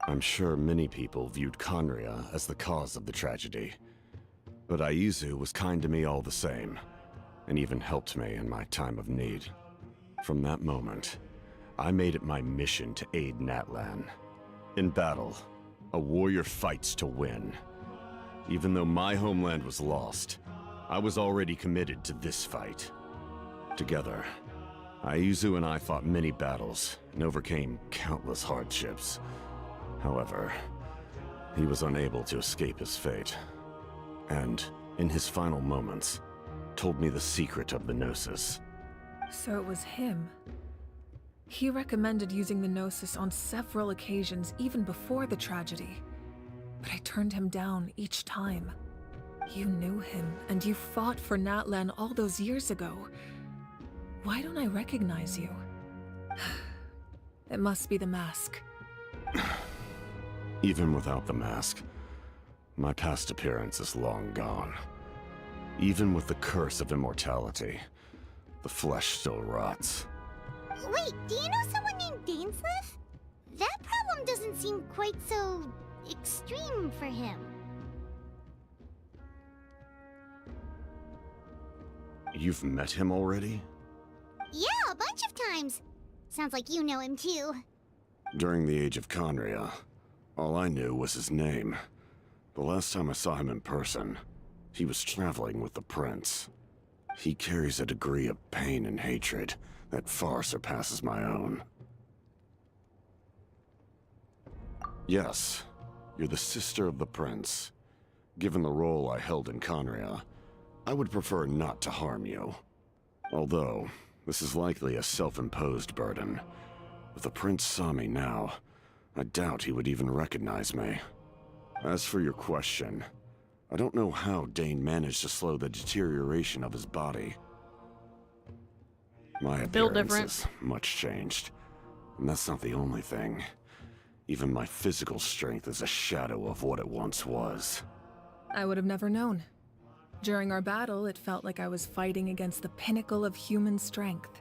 Speaker 9: I'm sure many people viewed Conria as the cause of the tragedy. But Aizu was kind to me all the same, and even helped me in my time of need. From that moment, I made it my mission to aid Natlan. In battle, a warrior fights to win. Even though my homeland was lost, I was already committed to this fight. Together, Aizu and I fought many battles and overcame countless hardships. However, he was unable to escape his fate, and, in his final moments, told me the secret of the Gnosis.
Speaker 4: So it was him. He recommended using the Gnosis on several occasions even before the tragedy. But I turned him down each time. You knew him, and you fought for Natlan all those years ago. Why don't I recognize you? It must be the mask.
Speaker 9: Even without the mask, my past appearance is long gone. Even with the curse of immortality, the flesh still rots.
Speaker 5: Wait, do you know someone named Dainsleif? That problem doesn't seem quite so... extreme for him.
Speaker 9: You've met him already?
Speaker 5: Yeah, a bunch of times. Sounds like you know him too.
Speaker 9: During the Age of Conria, all I knew was his name. The last time I saw him in person, he was traveling with the Prince. He carries a degree of pain and hatred that far surpasses my own. Yes, you're the sister of the Prince. Given the role I held in Conria, I would prefer not to harm you. Although, this is likely a self-imposed burden. If the Prince saw me now, I doubt he would even recognize me. As for your question, I don't know how Dane managed to slow the deterioration of his body. My appearance is much changed, and that's not the only thing. Even my physical strength is a shadow of what it once was.
Speaker 4: I would have never known. During our battle, it felt like I was fighting against the pinnacle of human strength.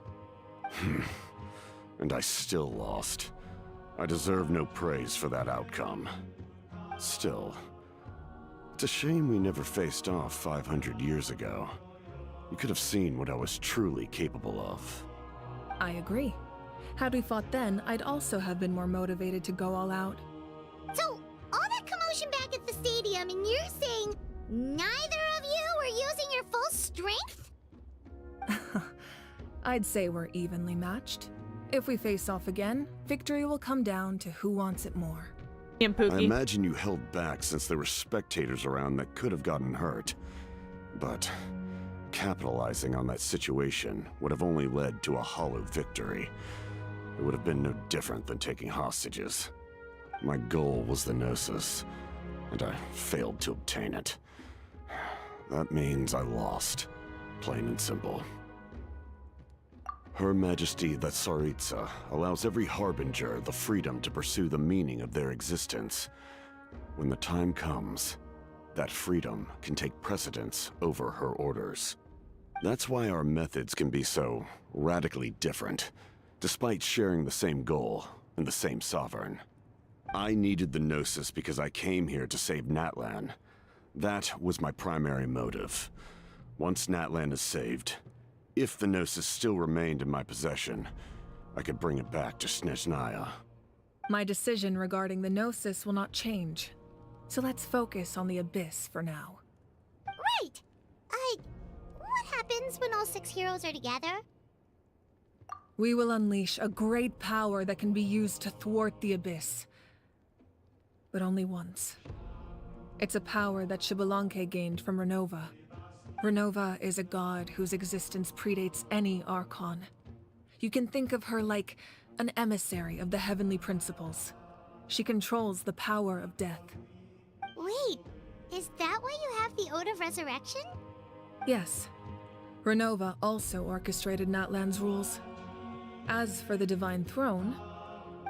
Speaker 9: And I still lost. I deserve no praise for that outcome. Still, it's a shame we never faced off 500 years ago. You could have seen what I was truly capable of.
Speaker 4: I agree. Had we fought then, I'd also have been more motivated to go all out.
Speaker 5: So, all that commotion back at the stadium, and you're saying neither of you were using your full strength?
Speaker 4: I'd say we're evenly matched. If we face off again, victory will come down to who wants it more.
Speaker 9: I imagine you held back since there were spectators around that could have gotten hurt. But capitalizing on that situation would have only led to a hollow victory. It would have been no different than taking hostages. My goal was the Gnosis, and I failed to obtain it. That means I lost, plain and simple. Her Majesty the Tsaritsa allows every Harbinger the freedom to pursue the meaning of their existence. When the time comes, that freedom can take precedence over her orders. That's why our methods can be so radically different, despite sharing the same goal and the same sovereign. I needed the Gnosis because I came here to save Natlan. That was my primary motive. Once Natlan is saved, if the Gnosis still remained in my possession, I could bring it back to Snezhnaya.
Speaker 4: My decision regarding the Gnosis will not change. So let's focus on the Abyss for now.
Speaker 5: Right! What happens when all 6 heroes are together?
Speaker 4: We will unleash a great power that can be used to thwart the Abyss. But only once. It's a power that Xbalanque gained from Renova. Renova is a god whose existence predates any Archon. You can think of her like an emissary of the heavenly principles. She controls the power of death.
Speaker 5: Wait, is that why you have the Ode of Resurrection?
Speaker 4: Yes. Renova also orchestrated Natlan's rules. As for the Divine Throne,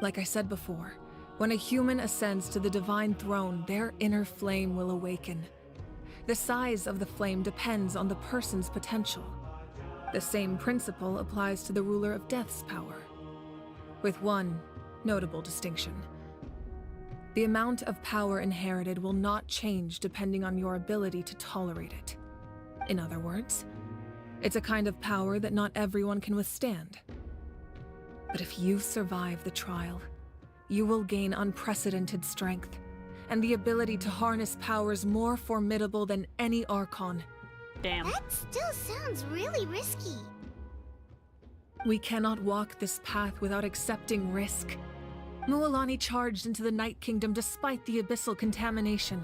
Speaker 4: like I said before, when a human ascends to the Divine Throne, their inner flame will awaken. The size of the flame depends on the person's potential. The same principle applies to the ruler of Death's power, with one notable distinction. The amount of power inherited will not change depending on your ability to tolerate it. In other words, it's a kind of power that not everyone can withstand. But if you survive the trial, you will gain unprecedented strength, and the ability to harness powers more formidable than any Archon.
Speaker 1: Damn.
Speaker 5: That still sounds really risky.
Speaker 4: We cannot walk this path without accepting risk. Mualani charged into the Night Kingdom despite the abyssal contamination.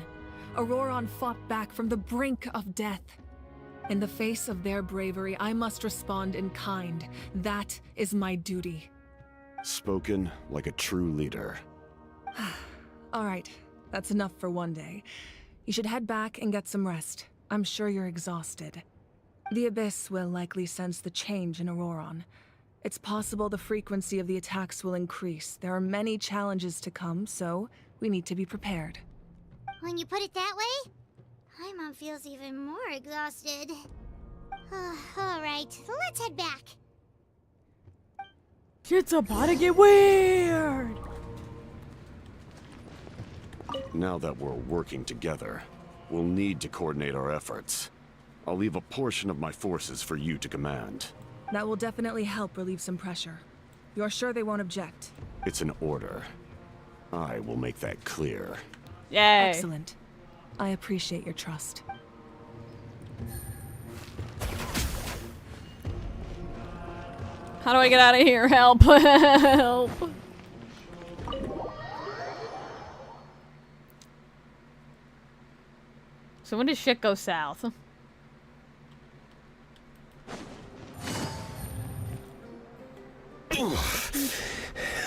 Speaker 4: Auroron fought back from the brink of death. In the face of their bravery, I must respond in kind. That is my duty.
Speaker 9: Spoken like a true leader.
Speaker 4: All right, that's enough for one day. You should head back and get some rest. I'm sure you're exhausted. The Abyss will likely sense the change in Auroron. It's possible the frequency of the attacks will increase. There are many challenges to come, so we need to be prepared.
Speaker 5: When you put it that way, Paimon feels even more exhausted. Alright, let's head back.
Speaker 1: It's about to get weird!
Speaker 9: Now that we're working together, we'll need to coordinate our efforts. I'll leave a portion of my forces for you to command.
Speaker 4: That will definitely help relieve some pressure. You're sure they won't object?
Speaker 9: It's an order. I will make that clear.
Speaker 1: Yay!
Speaker 4: Excellent. I appreciate your trust.
Speaker 1: How do I get out of here? Help! Help! So when does shit go south?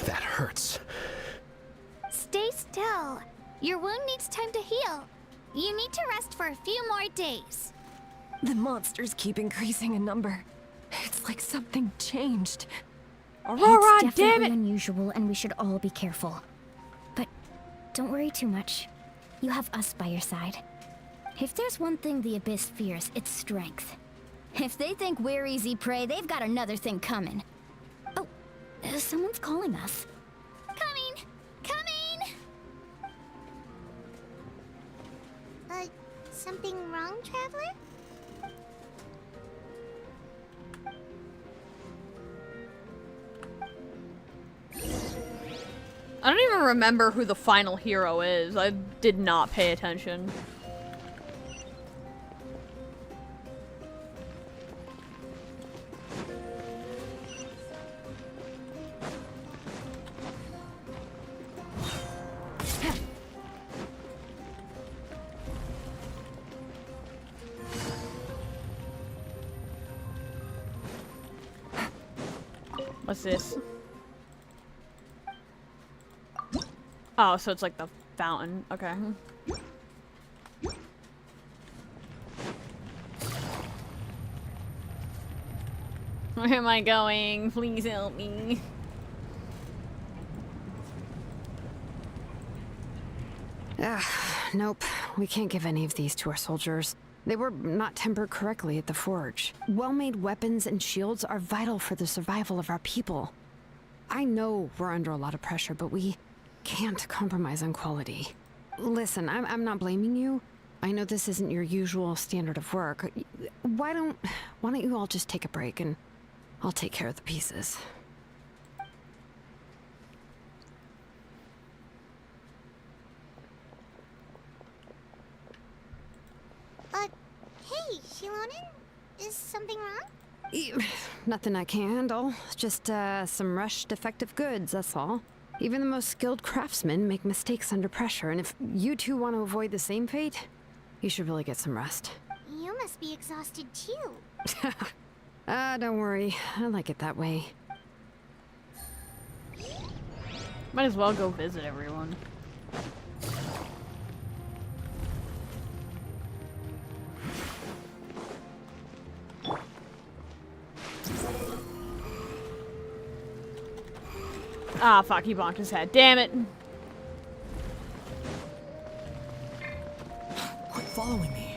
Speaker 10: That hurts.
Speaker 2: Stay still. Your wound needs time to heal. You need to rest for a few more days.
Speaker 6: The monsters keep increasing in number. It's like something changed.
Speaker 1: Aurora,
Speaker 17: it's
Speaker 1: damn
Speaker 17: definitely
Speaker 1: it!
Speaker 17: unusual, and we should all be careful. But don't worry too much. You have us by your side. If there's one thing the Abyss fears, it's strength. If they think we're easy prey, they've got another thing coming. Oh, someone's calling us.
Speaker 2: Coming! Coming!
Speaker 5: Something wrong, Traveler?
Speaker 1: I don't even remember who the final hero is. I did not pay attention. What's this? Oh, so it's like the fountain. Okay. Where am I going? Please help me.
Speaker 6: Nope. We can't give any of these to our soldiers. They were not tempered correctly at the forge. Well-made weapons and shields are vital for the survival of our people. I know we're under a lot of pressure, but we can't compromise on quality. Listen, I'm not blaming you. I know this isn't your usual standard of work. Why don't you all just take a break and I'll take care of the pieces.
Speaker 5: Shilonen? Is something wrong?
Speaker 6: Nothing I can handle. Just some rushed defective goods, that's all. Even the most skilled craftsmen make mistakes under pressure, and if you two want to avoid the same fate, you should really get some rest.
Speaker 5: You must be exhausted too.
Speaker 6: Don't worry. I like it that way.
Speaker 1: Might as well go visit everyone. Ah, fuck, he bonked his head. Damn it.
Speaker 7: Quit following me.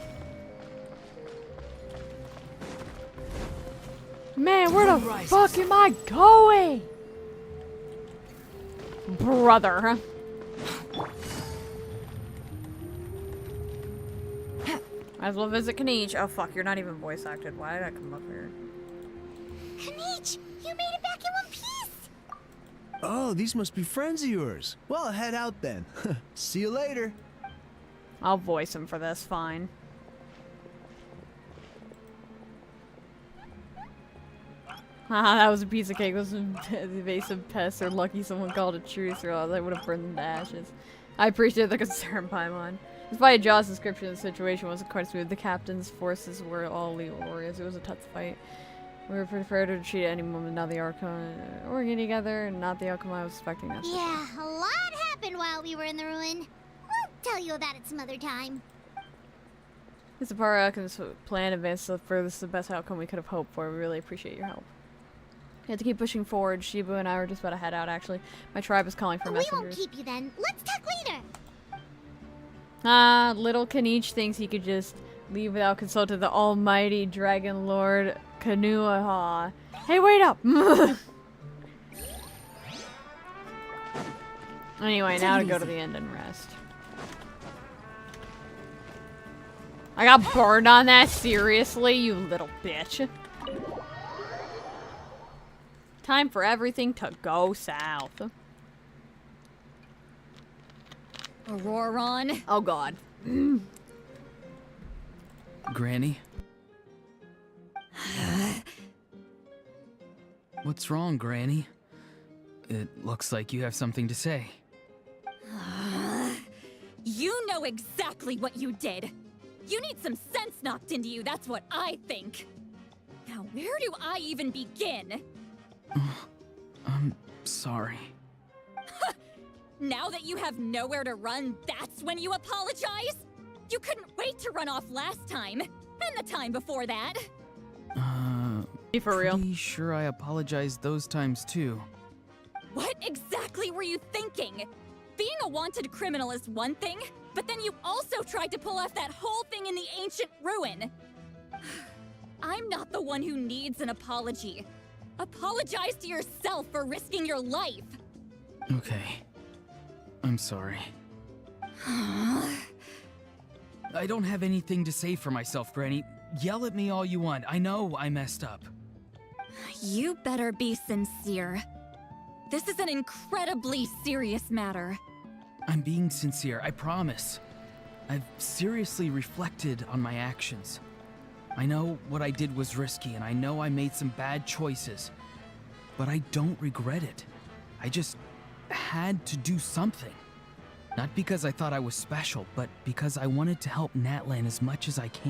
Speaker 1: Man, where the fuck am I going? Brother. Might as well visit Kanish. Oh fuck, you're not even voice acted. Why did I come up here?
Speaker 5: Kanish, you made it back in one piece!
Speaker 18: Oh, these must be friends of yours. Well, head out then. See you later.
Speaker 1: I'll voice him for this, fine. Haha, that was a piece of cake with some evasive pests, or lucky someone called it truth, or else I would have burned them to ashes. I appreciate the concern, Paimon. Despite Jaw's description, the situation wasn't quite smooth. The captain's forces were all elite warriors. It was a tough fight. We were prepared to retreat at any moment. Now the Archon working together, and not the outcome I was expecting. That's
Speaker 5: Yeah, a lot happened while we were in the ruin. We'll tell you about it some other time.
Speaker 1: It's a part of Archon's plan advanced so further. This is the best outcome we could have hoped for. We really appreciate your help. You have to keep pushing forward. Shibu and I were just about to head out, actually. My tribe is calling for messengers.
Speaker 5: We won't keep you then. Let's talk later.
Speaker 1: Little Kanish thinks he could just leave without consulting the almighty Dragon Lord Kanuaha. Hey, wait up! Anyway, now to go to the end and rest. I got burned on that? Seriously, you little bitch. Time for everything to go south.
Speaker 13: Auroron.
Speaker 1: Oh god.
Speaker 7: Granny? What's wrong, Granny? It looks like you have something to say.
Speaker 13: You know exactly what you did. You need some sense knocked into you, that's what I think. Now, where do I even begin?
Speaker 7: I'm sorry.
Speaker 13: Now that you have nowhere to run, that's when you apologize? You couldn't wait to run off last time, and the time before that.
Speaker 1: Be for real.
Speaker 7: Pretty sure I apologized those times too.
Speaker 13: What exactly were you thinking? Being a wanted criminal is one thing, but then you also tried to pull off that whole thing in the ancient ruin. I'm not the one who needs an apology. Apologize to yourself for risking your life.
Speaker 7: Okay. I'm sorry. I don't have anything to say for myself, Granny. Yell at me all you want. I know I messed up.
Speaker 13: You better be sincere. This is an incredibly serious matter.
Speaker 7: I'm being sincere, I promise. I've seriously reflected on my actions. I know what I did was risky, and I know I made some bad choices. But I don't regret it. I just had to do something. Not because I thought I was special, but because I wanted to help Natlan as much as I can.